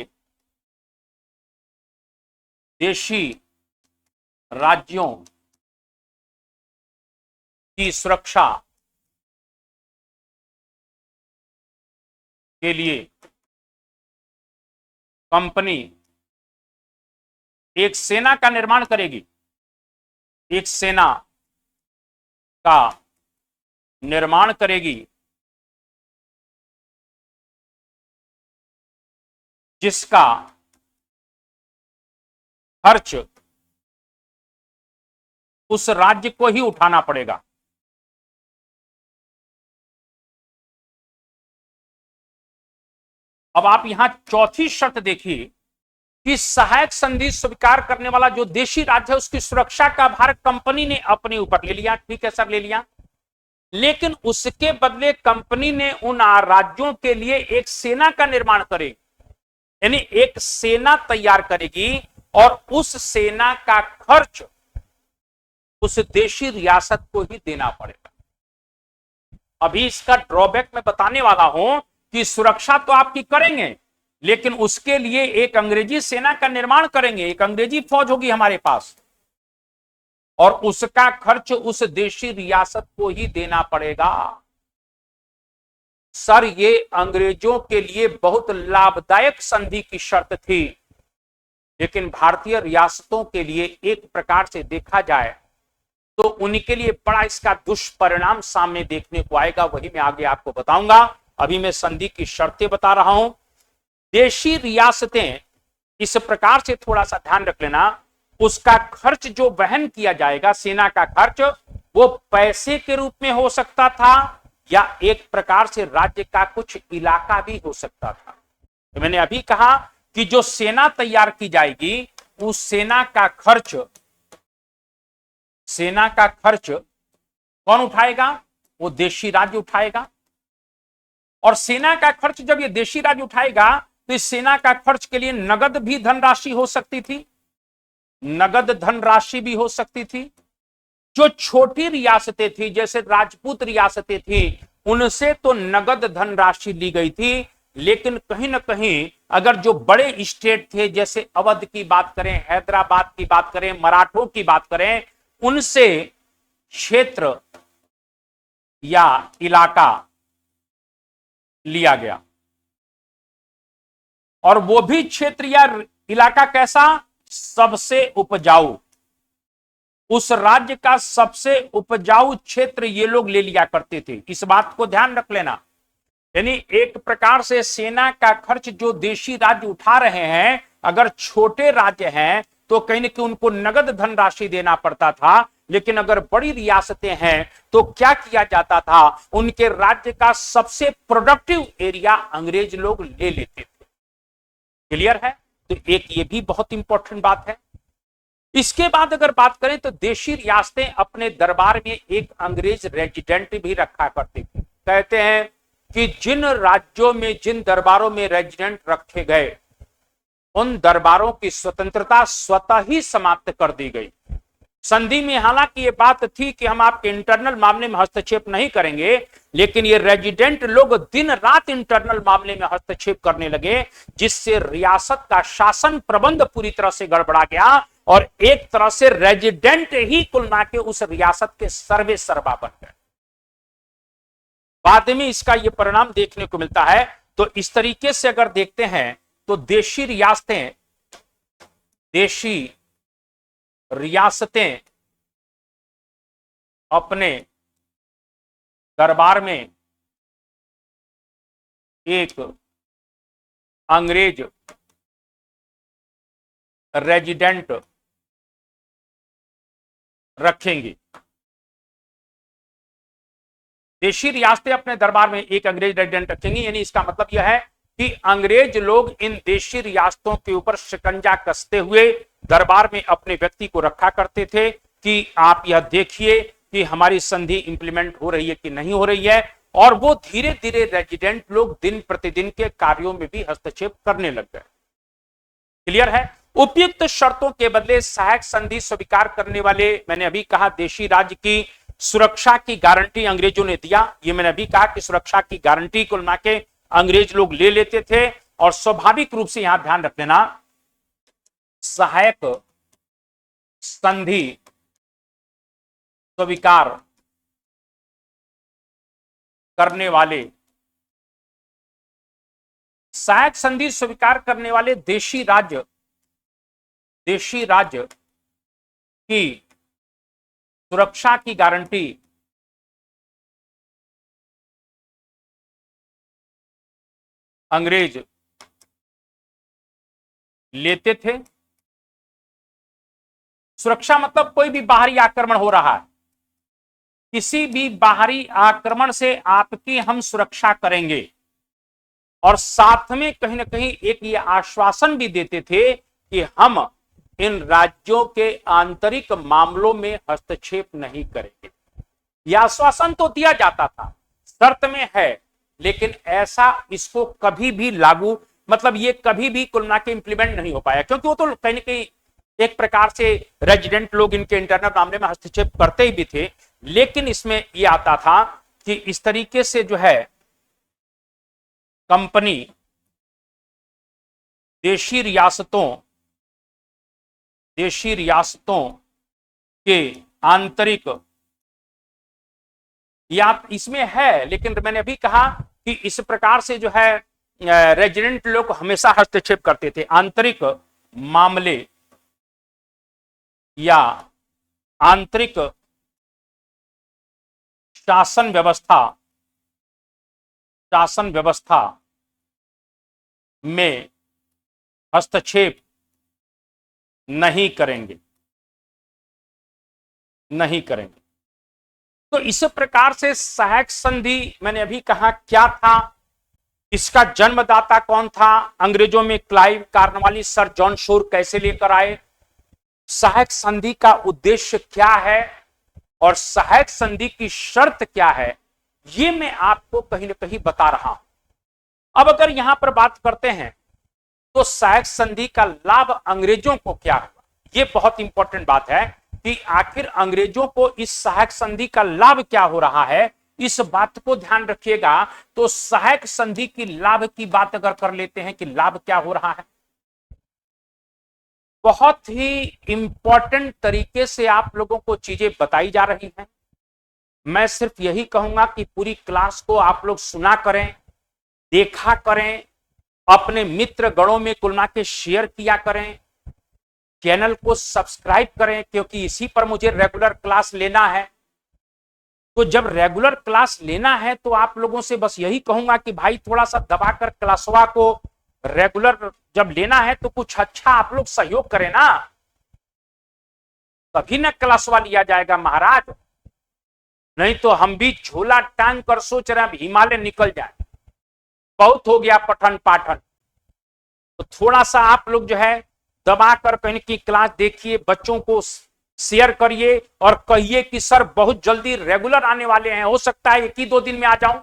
देशी राज्यों की सुरक्षा के लिए कंपनी एक सेना का निर्माण करेगी। एक सेना का निर्माण करेगी जिसका खर्च उस राज्य को ही उठाना पड़ेगा। अब आप यहां चौथी शर्त देखिए कि सहायक संधि स्वीकार करने वाला जो देशी राज्य है उसकी सुरक्षा का भार कंपनी ने अपने ऊपर ले लिया। ठीक है सर, ले लिया। लेकिन उसके बदले कंपनी ने उन राज्यों के लिए एक सेना का निर्माण करेगी। यानी एक सेना तैयार करेगी और उस सेना का खर्च उस देशी रियासत को ही देना पड़ेगा। अभी इसका ड्रॉबैक मैं बताने वाला हूं कि सुरक्षा तो आपकी करेंगे, लेकिन उसके लिए एक अंग्रेजी सेना का निर्माण करेंगे, एक अंग्रेजी फौज होगी हमारे पास, और उसका खर्च उस देशी रियासत को ही देना पड़ेगा। सर, ये अंग्रेजों के लिए बहुत लाभदायक संधि की शर्त थी, लेकिन भारतीय रियासतों के लिए एक प्रकार से देखा जाए तो उनके लिए बड़ा इसका दुष्परिणाम सामने देखने को आएगा, वही मैं आगे आपको बताऊंगा। अभी मैं संधि की शर्तें बता रहा हूं। देशी रियासतें, इस प्रकार से थोड़ा सा ध्यान रख लेना, उसका खर्च जो वहन किया जाएगा, सेना का खर्च, वो पैसे के रूप में हो सकता था या एक प्रकार से राज्य का कुछ इलाका भी हो सकता था। तो मैंने अभी कहा कि जो सेना तैयार की जाएगी, उस सेना का खर्च कौन उठाएगा? वो देशी राज्य उठाएगा। और सेना का खर्च जब ये देशी राज्य उठाएगा तो इस सेना का खर्च के लिए नगद भी धनराशि हो सकती थी, नगद धनराशि भी हो सकती थी। जो छोटी रियासतें थी, जैसे राजपूत रियासतें थी, उनसे तो नगद धनराशि ली गई थी, लेकिन कहीं ना कहीं अगर जो बड़े स्टेट थे, जैसे अवध की बात करें, हैदराबाद की बात करें, मराठों की बात करें, उनसे क्षेत्र या इलाका लिया गया। और वो भी क्षेत्र या इलाका कैसा? सबसे उपजाऊ, उस राज्य का सबसे उपजाऊ क्षेत्र ये लोग ले लिया करते थे। इस बात को ध्यान रख लेना। यानी एक प्रकार से सेना का खर्च जो देशी राज्य उठा रहे हैं, अगर छोटे राज्य हैं तो कहीं ना कहीं उनको नगद धनराशि देना पड़ता था, लेकिन अगर बड़ी रियासतें हैं तो क्या किया जाता था? उनके राज्य का सबसे प्रोडक्टिव एरिया अंग्रेज लोग ले लेते थे। क्लियर है? तो एक ये भी बहुत इंपॉर्टेंट बात है। इसके बाद अगर बात करें तो देशी रियासतें अपने दरबार में एक अंग्रेज रेजिडेंट भी रखा करती थी। कहते हैं कि जिन राज्यों में, जिन दरबारों में रेजिडेंट रखे गए, उन दरबारों की स्वतंत्रता स्वतः ही समाप्त कर दी गई। संधि में हालांकि ये बात थी कि हम आपके इंटरनल मामले में हस्तक्षेप नहीं करेंगे, लेकिन ये रेजिडेंट लोग दिन रात इंटरनल मामले में हस्तक्षेप करने लगे, जिससे रियासत का शासन प्रबंध पूरी तरह से गड़बड़ा गया और एक तरह से रेजिडेंट ही कुल मिला के उस रियासत के सर्वे सर्वा बन गए। बाद में इसका यह परिणाम देखने को मिलता है। तो इस तरीके से अगर देखते हैं तो देशी रियासतें अपने दरबार में एक अंग्रेज रेजिडेंट रखेंगे। देशी रियासतें अपने दरबार में एक अंग्रेज रेजिडेंट रखेंगी, यानी इसका मतलब यह है कि अंग्रेज लोग इन देशी रियासतों के ऊपर शिकंजा कसते हुए दरबार में अपने व्यक्ति को रखा करते थे कि आप यह देखिए कि हमारी संधि इंप्लीमेंट हो रही है कि नहीं हो रही है। और वो धीरे धीरे रेजिडेंट लोग दिन प्रतिदिन के कार्यों में भी हस्तक्षेप करने लग गए। क्लियर है? उपयुक्त शर्तों के बदले सहायक संधि स्वीकार करने वाले, मैंने अभी कहा देशी राज्य की सुरक्षा की गारंटी अंग्रेजों ने दिया। ये मैंने अभी कहा कि सुरक्षा की गारंटी को ना के अंग्रेज लोग ले लेते थे। और स्वाभाविक रूप से यहां ध्यान रख लेना, सहायक संधि स्वीकार करने वाले, सहायक संधि स्वीकार करने वाले देशी राज्य की सुरक्षा की गारंटी अंग्रेज लेते थे। सुरक्षा मतलब कोई भी बाहरी आक्रमण हो रहा है, किसी भी बाहरी आक्रमण से आपकी हम सुरक्षा करेंगे। और साथ में कहीं ना कहीं एक ये आश्वासन भी देते थे कि हम इन राज्यों के आंतरिक मामलों में हस्तक्षेप नहीं करेंगे। यह आश्वासन तो दिया जाता था, शर्त में है, लेकिन ऐसा इसको कभी भी लागू, मतलब ये कभी भी कुल मिला के इंप्लीमेंट नहीं हो पाया, क्योंकि वो तो कहीं ना कहीं एक प्रकार से रेजिडेंट लोग इनके इंटरनल मामले में हस्तक्षेप करते ही भी थे। लेकिन इसमें यह आता था कि इस तरीके से जो है कंपनी देशी रियासतों के आंतरिक, या इसमें है, लेकिन मैंने अभी कहा कि इस प्रकार से जो है रेजिडेंट लोग हमेशा हस्तक्षेप करते थे। आंतरिक मामले या आंतरिक शासन व्यवस्था में हस्तक्षेप नहीं करेंगे। तो इस प्रकार से सहायक संधि, मैंने अभी कहा क्या था, इसका जन्मदाता कौन था, अंग्रेजों में Clive Cornwallis, sir John Shore कैसे लेकर आए, सहायक संधि का उद्देश्य क्या है और सहायक संधि की शर्त क्या है, ये मैं आपको कहीं ना कहीं बता रहा हूं। अब अगर यहां पर बात करते हैं तो सहायक संधि का लाभ अंग्रेजों को क्या हुआ, ये बहुत इंपॉर्टेंट बात है कि आखिर अंग्रेजों को इस सहायक संधि का लाभ क्या हो रहा है, इस बात को ध्यान रखिएगा। तो सहायक संधि की लाभ की बात अगर कर लेते हैं कि लाभ क्या हो रहा है, बहुत ही इंपॉर्टेंट तरीके से आप लोगों को चीजें बताई जा रही हैं। मैं सिर्फ यही कहूंगा कि पूरी क्लास को आप लोग सुना करें, देखा करें, अपने मित्र गणों में कुल के शेयर किया करें, चैनल को सब्सक्राइब करें, क्योंकि इसी पर मुझे रेगुलर क्लास लेना है। तो जब रेगुलर क्लास लेना है तो आप लोगों से बस यही कहूंगा कि भाई थोड़ा सा दबाकर क्लासवा को रेगुलर जब लेना है तो कुछ अच्छा आप लोग सहयोग करें ना, तभी ना क्लासवा लिया जाएगा महाराज। नहीं तो हम भी झोला टांग कर सोच रहे हैं हिमालय निकल जाए, बहुत हो गया पठन पाठन। तो थोड़ा सा आप लोग जो है दबाकर कहीं की क्लास देखिए, बच्चों को शेयर करिए और कहिए कि सर बहुत जल्दी रेगुलर आने वाले हैं, हो सकता है 1 ही 2 दिन में आ जाऊं,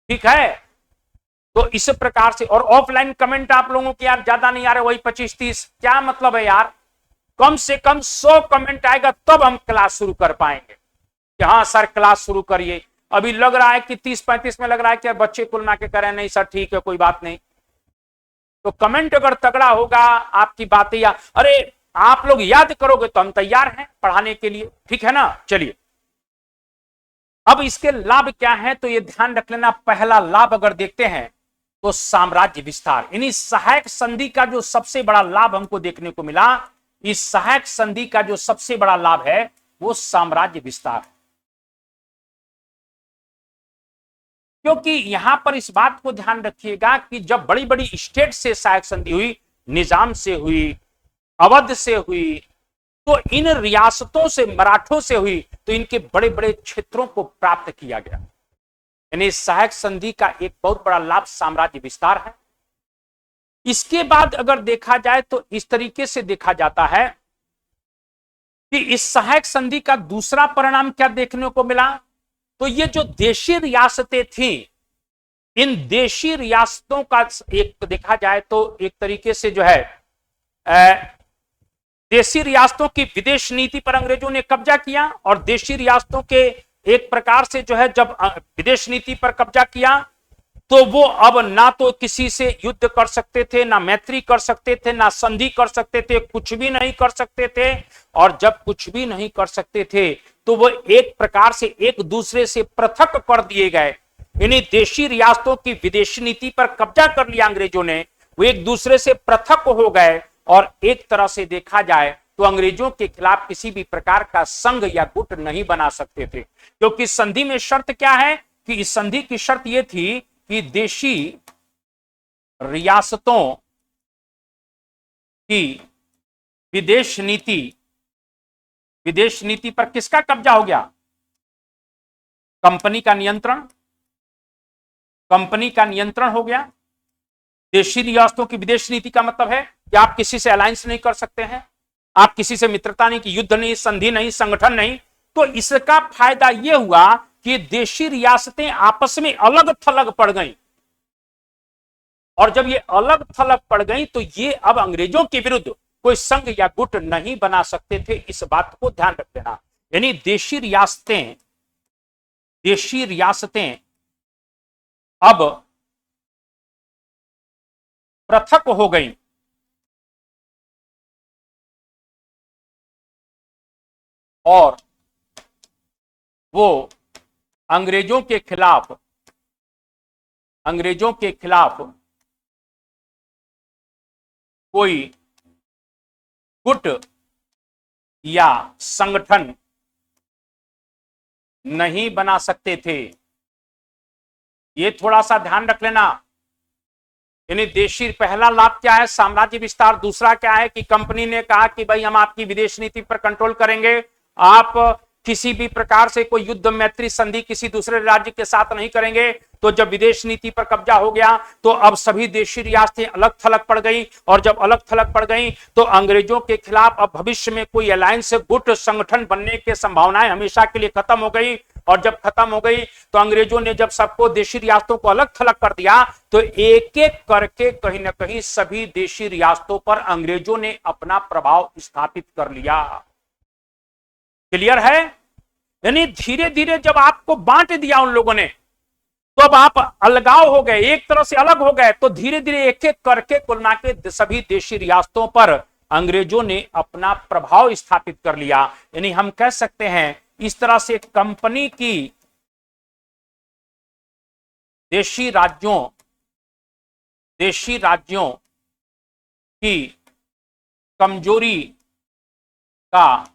ठीक है। तो इस प्रकार से, और ऑफलाइन कमेंट आप लोगों के यार ज्यादा नहीं आ रहे, वही 25-30, क्या मतलब है यार, कम से कम 100 कमेंट आएगा तब हम क्लास शुरू कर पाएंगे कि हाँ सर क्लास शुरू करिए। अभी लग रहा है कि 30-35 में लग रहा है कि यार बच्चे कुल ना के करें, नहीं सर ठीक है कोई बात नहीं। तो कमेंट अगर तगड़ा होगा, आपकी बातें या अरे आप लोग याद करोगे तो हम तैयार हैं पढ़ाने के लिए, ठीक है ना। चलिए अब इसके लाभ क्या है तो ये ध्यान रख लेना। पहला लाभ अगर देखते हैं तो साम्राज्य विस्तार, यानी सहायक संधि का जो सबसे बड़ा लाभ हमको देखने को मिला, इस सहायक संधि का जो सबसे बड़ा लाभ है वो साम्राज्य विस्तार। क्योंकि यहां पर इस बात को ध्यान रखिएगा कि जब बड़ी बड़ी स्टेट से सहायक संधि हुई, निजाम से हुई, अवध से हुई, तो इन रियासतों से, मराठों से हुई, तो इनके बड़े बड़े क्षेत्रों को प्राप्त किया गया। यानी सहायक संधि का एक बहुत बड़ा लाभ साम्राज्य विस्तार है। इसके बाद अगर देखा जाए तो इस तरीके से देखा जाता है कि इस सहायक संधि का दूसरा परिणाम क्या देखने को मिला, तो ये जो देशी रियासतें थी, इन देशी रियासतों का एक देखा जाए तो एक तरीके से जो है देशी रियासतों की विदेश नीति पर अंग्रेजों ने कब्जा किया, और देशी रियासतों के एक प्रकार से जो है जब विदेश नीति पर कब्जा किया तो वो अब ना तो किसी से युद्ध कर सकते थे, ना मैत्री कर सकते थे, ना संधि कर सकते थे, कुछ भी नहीं कर सकते थे। और जब कुछ भी नहीं कर सकते थे तो वो एक प्रकार से एक दूसरे से पृथक कर दिए गए। यानी देशी रियासतों की विदेशी नीति पर कब्जा कर लिया अंग्रेजों ने, वो एक दूसरे से पृथक हो गए, और एक तरह से देखा जाए तो अंग्रेजों के खिलाफ किसी भी प्रकार का संघ या गुट नहीं बना सकते थे। क्योंकि संधि में शर्त क्या है कि इस संधि की शर्त यह थी कि देशी रियासतों की विदेश नीति पर किसका कब्जा हो गया, कंपनी का नियंत्रण हो गया। देशी रियासतों की विदेश नीति का मतलब है कि आप किसी से अलायंस नहीं कर सकते हैं, आप किसी से मित्रता नहीं, कि युद्ध नहीं, संधि नहीं, संगठन नहीं। तो इसका फायदा यह हुआ कि देशी रियासतें आपस में अलग थलग पड़ गईं, और जब ये अलग थलग पड़ गईं तो ये अब अंग्रेजों के विरुद्ध कोई संघ या गुट नहीं बना सकते थे। इस बात को ध्यान रख देना। यानी देशी रियासतें अब पृथक हो गई, और वो अंग्रेजों के खिलाफ कोई गुट या संगठन नहीं बना सकते थे। ये थोड़ा सा ध्यान रख लेना। यानी देशी, पहला लाभ क्या है, साम्राज्य विस्तार। दूसरा क्या है कि कंपनी ने कहा कि भाई हम आपकी विदेश नीति पर कंट्रोल करेंगे, आप किसी भी प्रकार से कोई युद्ध मैत्री संधि किसी दूसरे राज्य के साथ नहीं करेंगे। तो जब विदेश नीति पर कब्जा हो गया तो अब सभी देशी रियासतें अलग थलग पड़ गई, और जब अलग थलग पड़ गई तो अंग्रेजों के खिलाफ अब भविष्य में कोई अलायंस, गुट, संगठन बनने की संभावनाएं हमेशा के लिए खत्म हो गई। और जब खत्म हो गई तो अंग्रेजों ने जब सबको, देशी रियासतों को अलग थलग कर दिया, तो एक एक करके कहीं ना कहीं सभी देशी रियासतों पर अंग्रेजों ने अपना प्रभाव स्थापित कर लिया। क्लियर है? यानी धीरे धीरे जब आपको बांट दिया उन लोगों ने, तो अब आप अलगाव हो गए, एक तरह से अलग हो गए, तो धीरे धीरे एक एक करके कुल मिला के सभी देशी रियासतों पर अंग्रेजों ने अपना प्रभाव स्थापित कर लिया। यानी हम कह सकते हैं इस तरह से कंपनी की देशी राज्यों की कमजोरी का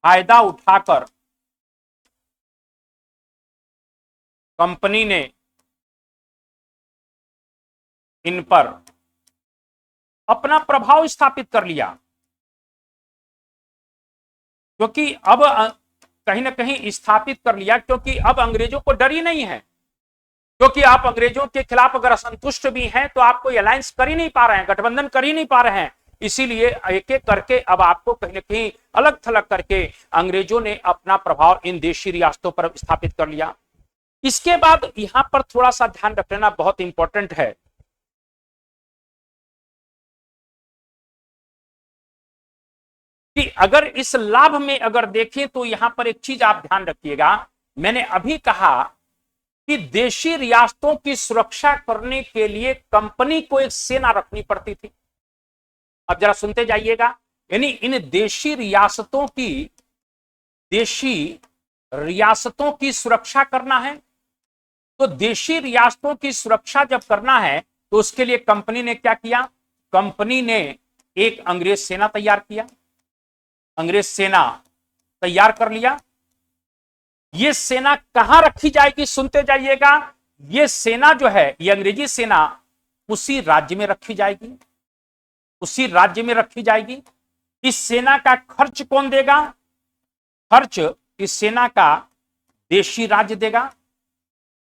फायदा उठाकर कंपनी ने इन पर अपना प्रभाव स्थापित कर लिया। क्योंकि अब कहीं ना कहीं स्थापित कर लिया, क्योंकि अब अंग्रेजों को डर ही नहीं है। क्योंकि आप अंग्रेजों के खिलाफ अगर असंतुष्ट भी हैं तो आप कोई अलायंस कर ही नहीं पा रहे हैं, गठबंधन कर ही नहीं पा रहे हैं। इसीलिए एक एक करके अब आपको कहीं ना कहीं अलग थलग करके अंग्रेजों ने अपना प्रभाव इन देशी रियासतों पर स्थापित कर लिया। इसके बाद यहां पर थोड़ा सा ध्यान रख लेना बहुत इंपॉर्टेंट है कि अगर इस लाभ में अगर देखें तो यहां पर एक चीज आप ध्यान रखिएगा। मैंने अभी कहा कि देशी रियासतों की सुरक्षा करने के लिए कंपनी को एक सेना रखनी पड़ती थी। अब जरा सुनते जाइएगा। यानी इन देशी रियासतों की सुरक्षा करना है, तो देशी रियासतों की सुरक्षा जब करना है तो उसके लिए कंपनी ने क्या किया? कंपनी ने एक अंग्रेज सेना तैयार किया, अंग्रेज सेना तैयार कर लिया। यह सेना कहां रखी जाएगी? सुनते जाइएगा। यह सेना जो है, यह अंग्रेजी सेना उसी राज्य में रखी जाएगी, उसी राज्य में रखी जाएगी। इस सेना का खर्च कौन देगा? खर्च इस सेना का देशी राज्य देगा,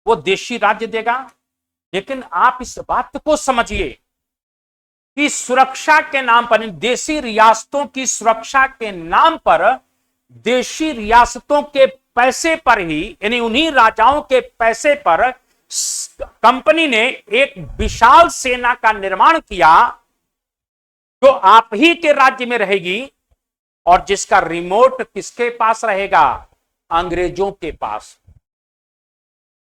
वो देशी राज्य देगा। लेकिन आप इस बात को समझिए कि सुरक्षा के नाम पर, देशी रियासतों की सुरक्षा के नाम पर, देशी रियासतों के पैसे पर ही, यानी उन्हीं राजाओं के पैसे पर कंपनी ने एक विशाल सेना का निर्माण किया जो आप ही के राज्य में रहेगी, और जिसका रिमोट किसके पास रहेगा? अंग्रेजों के पास।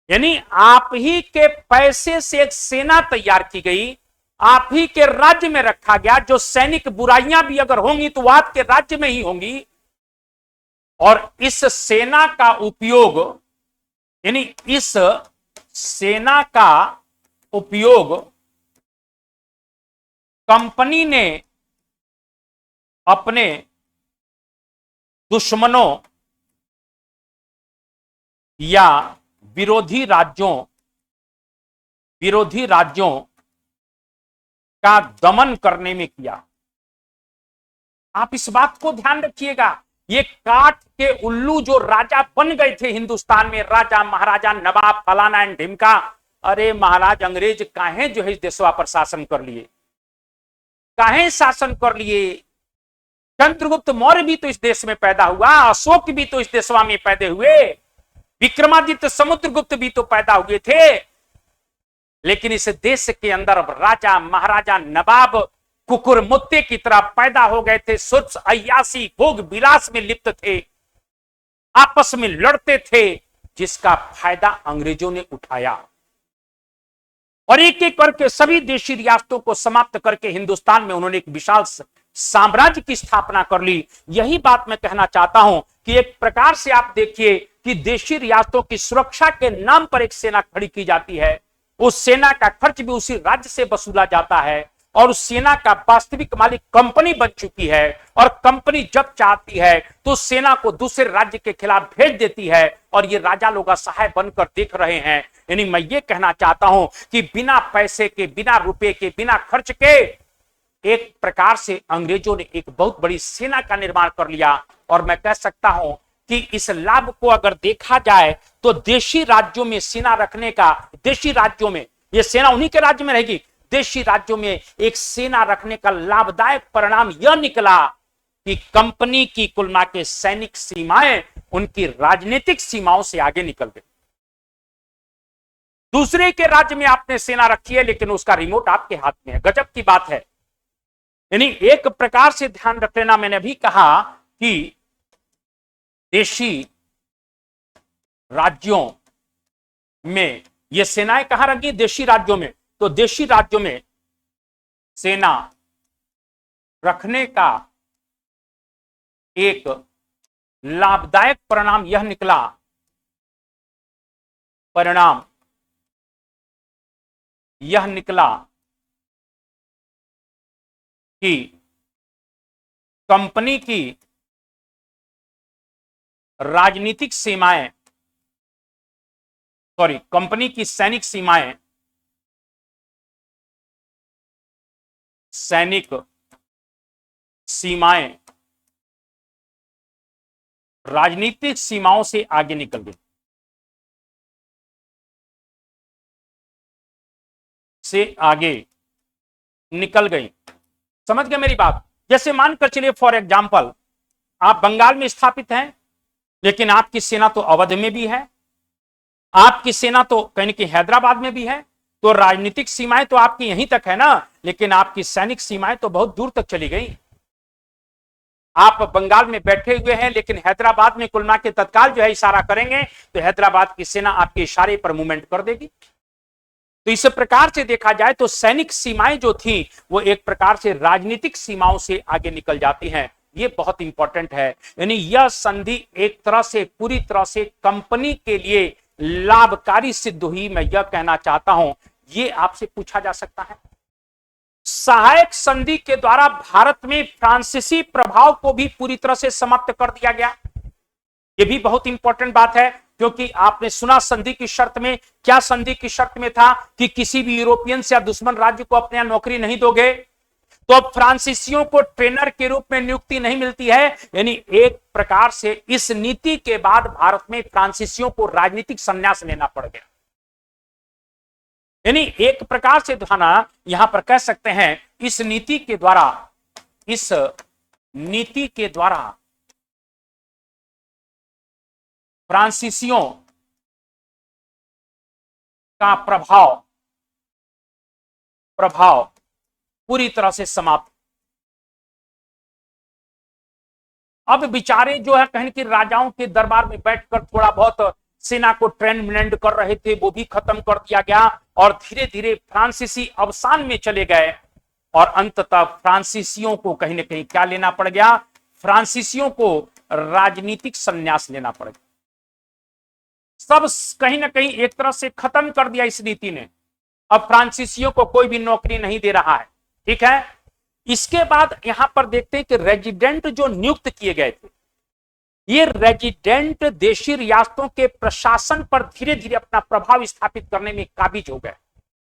यानी आप ही के पैसे से एक सेना तैयार की गई, आप ही के राज्य में रखा गया। जो सैनिक बुराइयां भी अगर होंगी तो आपके राज्य में ही होंगी। और इस सेना का उपयोग, यानी इस सेना का उपयोग कंपनी ने अपने दुश्मनों या विरोधी राज्यों का दमन करने में किया। आप इस बात को ध्यान रखिएगा। ये काठ के उल्लू जो राजा बन गए थे हिंदुस्तान में, राजा, महाराजा, नवाब, फलाना एंड ढिमका, अरे महाराज अंग्रेज काहे जो है इस देशवा पर शासन कर लिए, काहे शासन कर लिए। चंद्रगुप्त मौर्य भी तो इस देश में पैदा हुआ, अशोक भी तो इस देशवा में पैदा हुए, विक्रमादित्य, समुद्रगुप्त भी तो पैदा हुए थे। लेकिन इस देश के अंदर राजा, महाराजा, नवाब कुकुर मुत्ते की तरह पैदा हो गए थे, सुर्स, अय्यासी, भोग विलास में लिप्त थे, आपस में लड़ते थे, जिसका फायदा अंग्रेजों ने उठाया और एक एक करके सभी देशी रियासतों को समाप्त करके हिंदुस्तान में उन्होंने एक विशाल साम्राज्य की स्थापना कर ली। यही बात मैं कहना चाहता हूं कि एक प्रकार से आप देखिए कि देशी रियासतों की सुरक्षा के नाम पर एक सेना खड़ी की जाती है, उस सेना का खर्च भी उसी राज्य से वसूला जाता है। और उस सेना का वास्तविक मालिक कंपनी बन चुकी है, और कंपनी जब चाहती है तो सेना को दूसरे राज्य के खिलाफ भेज देती है, और ये राजा लोग असहाय बनकर देख रहे हैं। यानी मैं ये कहना चाहता हूं कि बिना पैसे के, बिना रुपए के, बिना खर्च के एक प्रकार से अंग्रेजों ने एक बहुत बड़ी सेना का निर्माण कर लिया। और मैं कह सकता हूं कि इस लाभ को अगर देखा जाए तो देशी राज्यों में सेना रखने का, देशी राज्यों में, ये सेना उन्हीं के राज्य में रहेगी, देशी राज्यों में एक सेना रखने का लाभदायक परिणाम यह निकला कि कंपनी की कुल मिला के सैनिक सीमाएं उनकी राजनीतिक सीमाओं से आगे निकल गई। दूसरे के राज्य में आपने सेना रखी है लेकिन उसका रिमोट आपके हाथ में है। गजब की बात है। यानी एक प्रकार से ध्यान रख लेना, मैंने अभी कहा कि देशी राज्यों में ये सेनाएं कहां रखी? देशी राज्यों में। तो देशी राज्यों में सेना रखने का एक लाभदायक परिणाम यह निकला, कि कंपनी की राजनीतिक सीमाएं, कंपनी की सैनिक सीमाएं राजनीतिक सीमाओं से आगे निकल गई, समझ गए मेरी बात? जैसे मानकर चलिए फॉर एग्जांपल आप बंगाल में स्थापित हैं, लेकिन आपकी सेना तो अवध में भी है, आपकी सेना तो कहीं कि हैदराबाद में भी है, तो राजनीतिक सीमाएं तो आपकी यहीं तक है ना, लेकिन आपकी सैनिक सीमाएं तो बहुत दूर तक चली गई। आप बंगाल में बैठे हुए हैं लेकिन हैदराबाद में कुल मिला के तत्काल जो है इशारा करेंगे तो हैदराबाद की सेना आपके इशारे पर मूवमेंट कर देगी। तो इस प्रकार से देखा जाए तो सैनिक सीमाएं जो थी वो एक प्रकार से राजनीतिक सीमाओं से आगे निकल जाती हैं। ये बहुत इंपॉर्टेंट है। यानी यह संधि एक तरह से पूरी तरह से कंपनी के लिए लाभकारी सिद्ध हुई। मैं यह कहना चाहता हूं, ये आपसे पूछा जा सकता है। सहायक संधि के द्वारा भारत में फ्रांसीसी प्रभाव को भी पूरी तरह से समाप्त कर दिया गया। यह भी बहुत इंपॉर्टेंट बात है, क्योंकि आपने सुना संधि की शर्त में, क्या संधि की शर्त में था कि किसी भी यूरोपियन या दुश्मन राज्य को अपने यहां नौकरी नहीं दोगे, तो अब फ्रांसीसियों को ट्रेनर के रूप में नियुक्ति नहीं मिलती है। यानी एक प्रकार से इस नीति के बाद भारत में फ्रांसीसियों को राजनीतिक संन्यास लेना पड़ गया। यानी एक प्रकार से थाना यहां पर कह सकते हैं इस नीति के द्वारा फ्रांसीसियों का प्रभाव पूरी तरह से समाप्त। अब बेचारे जो है कहीं कि राजाओं के दरबार में बैठकर थोड़ा बहुत सेना को ट्रेन कर रहे थे, वो भी खत्म कर दिया गया और धीरे धीरे फ्रांसीसी अवसान में चले गए। और अंततः फ्रांसीसियों को कहीं ना कहीं क्या लेना पड़ गया? फ्रांसीसियों को राजनीतिक संन्यास लेना पड़ गया। सब कहीं ना कहीं एक तरह से खत्म कर दिया इस नीति ने। अब फ्रांसीसियों को कोई भी नौकरी नहीं दे रहा है। ठीक है, इसके बाद यहां पर देखते हैं कि रेजिडेंट जो नियुक्त किए गए थे, ये रेजिडेंट देशी रियासतों के प्रशासन पर धीरे धीरे अपना प्रभाव स्थापित करने में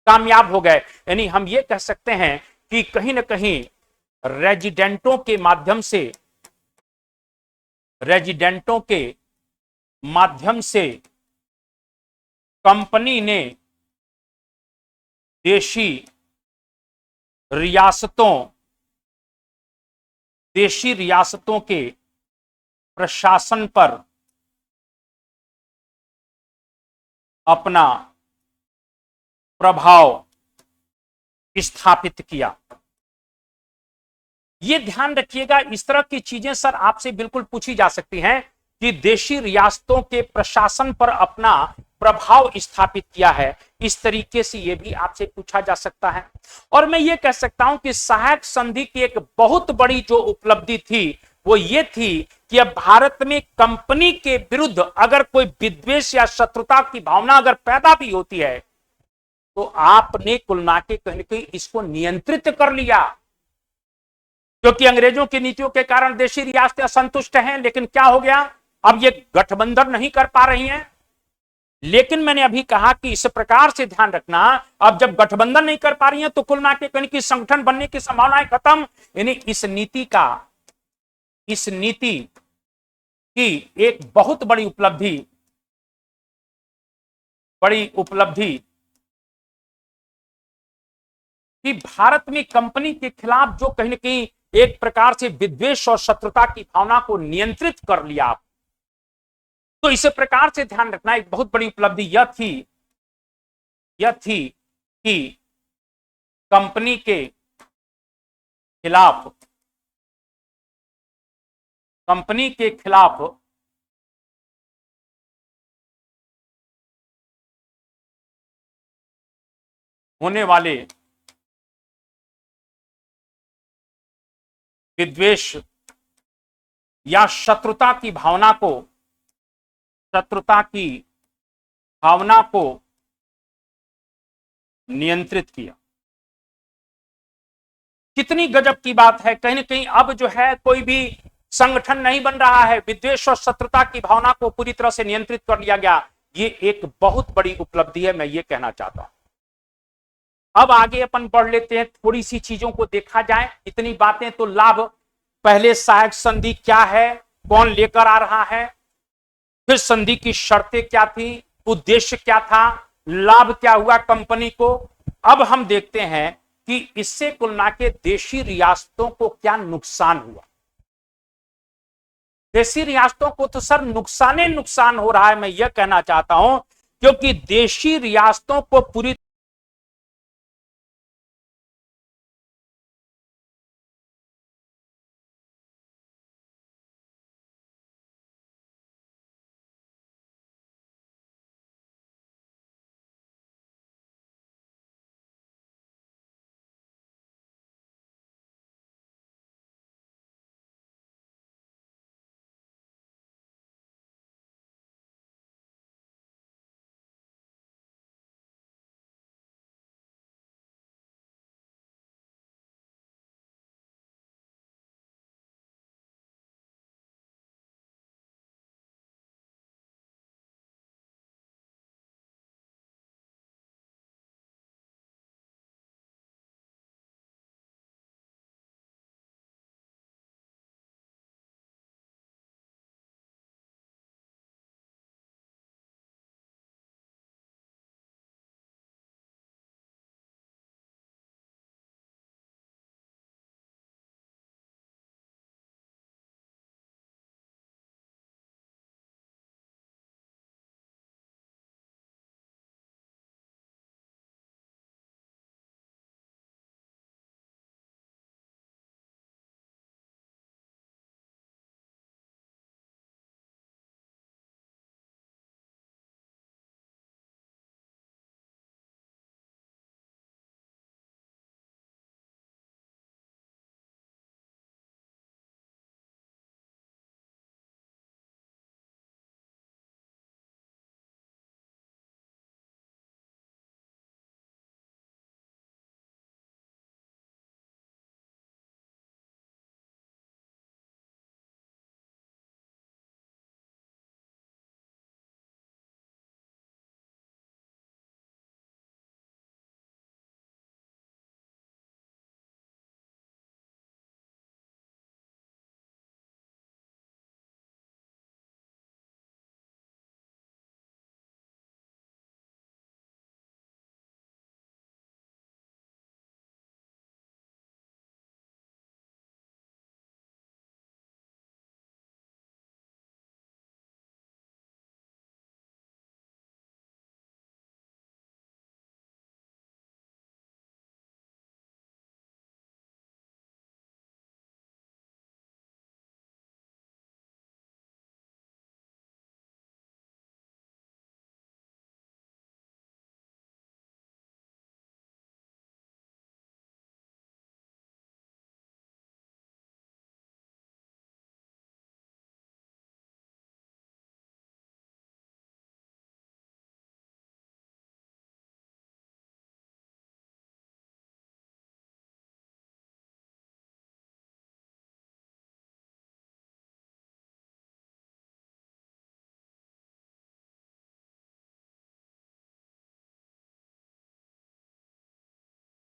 कामयाब हो गए। यानी हम ये कह सकते हैं कि कहीं ना कहीं रेजिडेंटों के माध्यम से कंपनी ने देशी रियासतों के प्रशासन पर अपना प्रभाव स्थापित किया। यह ध्यान रखिएगा, इस तरह की चीजें सर आपसे बिल्कुल पूछी जा सकती हैं कि देशी रियासतों के प्रशासन पर अपना प्रभाव स्थापित किया है। इस तरीके से यह भी आपसे पूछा जा सकता है। और मैं यह कह सकता हूं कि सहायक संधि की एक बहुत बड़ी जो उपलब्धि थी वो ये थी कि अब भारत में कंपनी के विरुद्ध अगर कोई विद्वेष या शत्रुता की भावना अगर पैदा भी होती है तो आपने कुल ना के कहीं ना कहीं इसको नियंत्रित कर लिया, क्योंकि अंग्रेजों की नीतियों के कारण देशी रियासतें असंतुष्ट हैं। लेकिन क्या हो गया, अब ये गठबंधन नहीं कर पा रही हैं। लेकिन मैंने अभी कहा कि इस प्रकार से ध्यान रखना, अब जब गठबंधन नहीं कर पा रही है तो कुल ना के कहीं की संगठन बनने की संभावनाएं खत्म। यानी इस नीति की एक बहुत बड़ी उपलब्धि कि भारत में कंपनी के खिलाफ जो कहीं ना कहीं एक प्रकार से विद्वेष और शत्रुता की भावना को नियंत्रित कर लिया। तो इस प्रकार से ध्यान रखना, एक बहुत बड़ी उपलब्धि यह थी कि कंपनी के खिलाफ होने वाले विद्वेष या शत्रुता की भावना को नियंत्रित किया। कितनी गजब की बात है। कहीं ना कहीं अब जो है कोई भी संगठन नहीं बन रहा है, विद्वेष और शत्रुता की भावना को पूरी तरह से नियंत्रित कर लिया गया। ये एक बहुत बड़ी उपलब्धि है, मैं ये कहना चाहता हूं। अब आगे अपन बढ़ लेते हैं, थोड़ी सी चीजों को देखा जाए। इतनी बातें तो लाभ, पहले सहायक संधि क्या है, कौन लेकर आ रहा है, फिर संधि की शर्तें क्या थी, उद्देश्य क्या था, लाभ क्या हुआ कंपनी को। अब हम देखते हैं कि इससे कुल ना के देशी रियासतों को क्या नुकसान हुआ। देशी रियासतों को तो सर नुकसान हो रहा है, मैं यह कहना चाहता हूं, क्योंकि देशी रियासतों को पूरी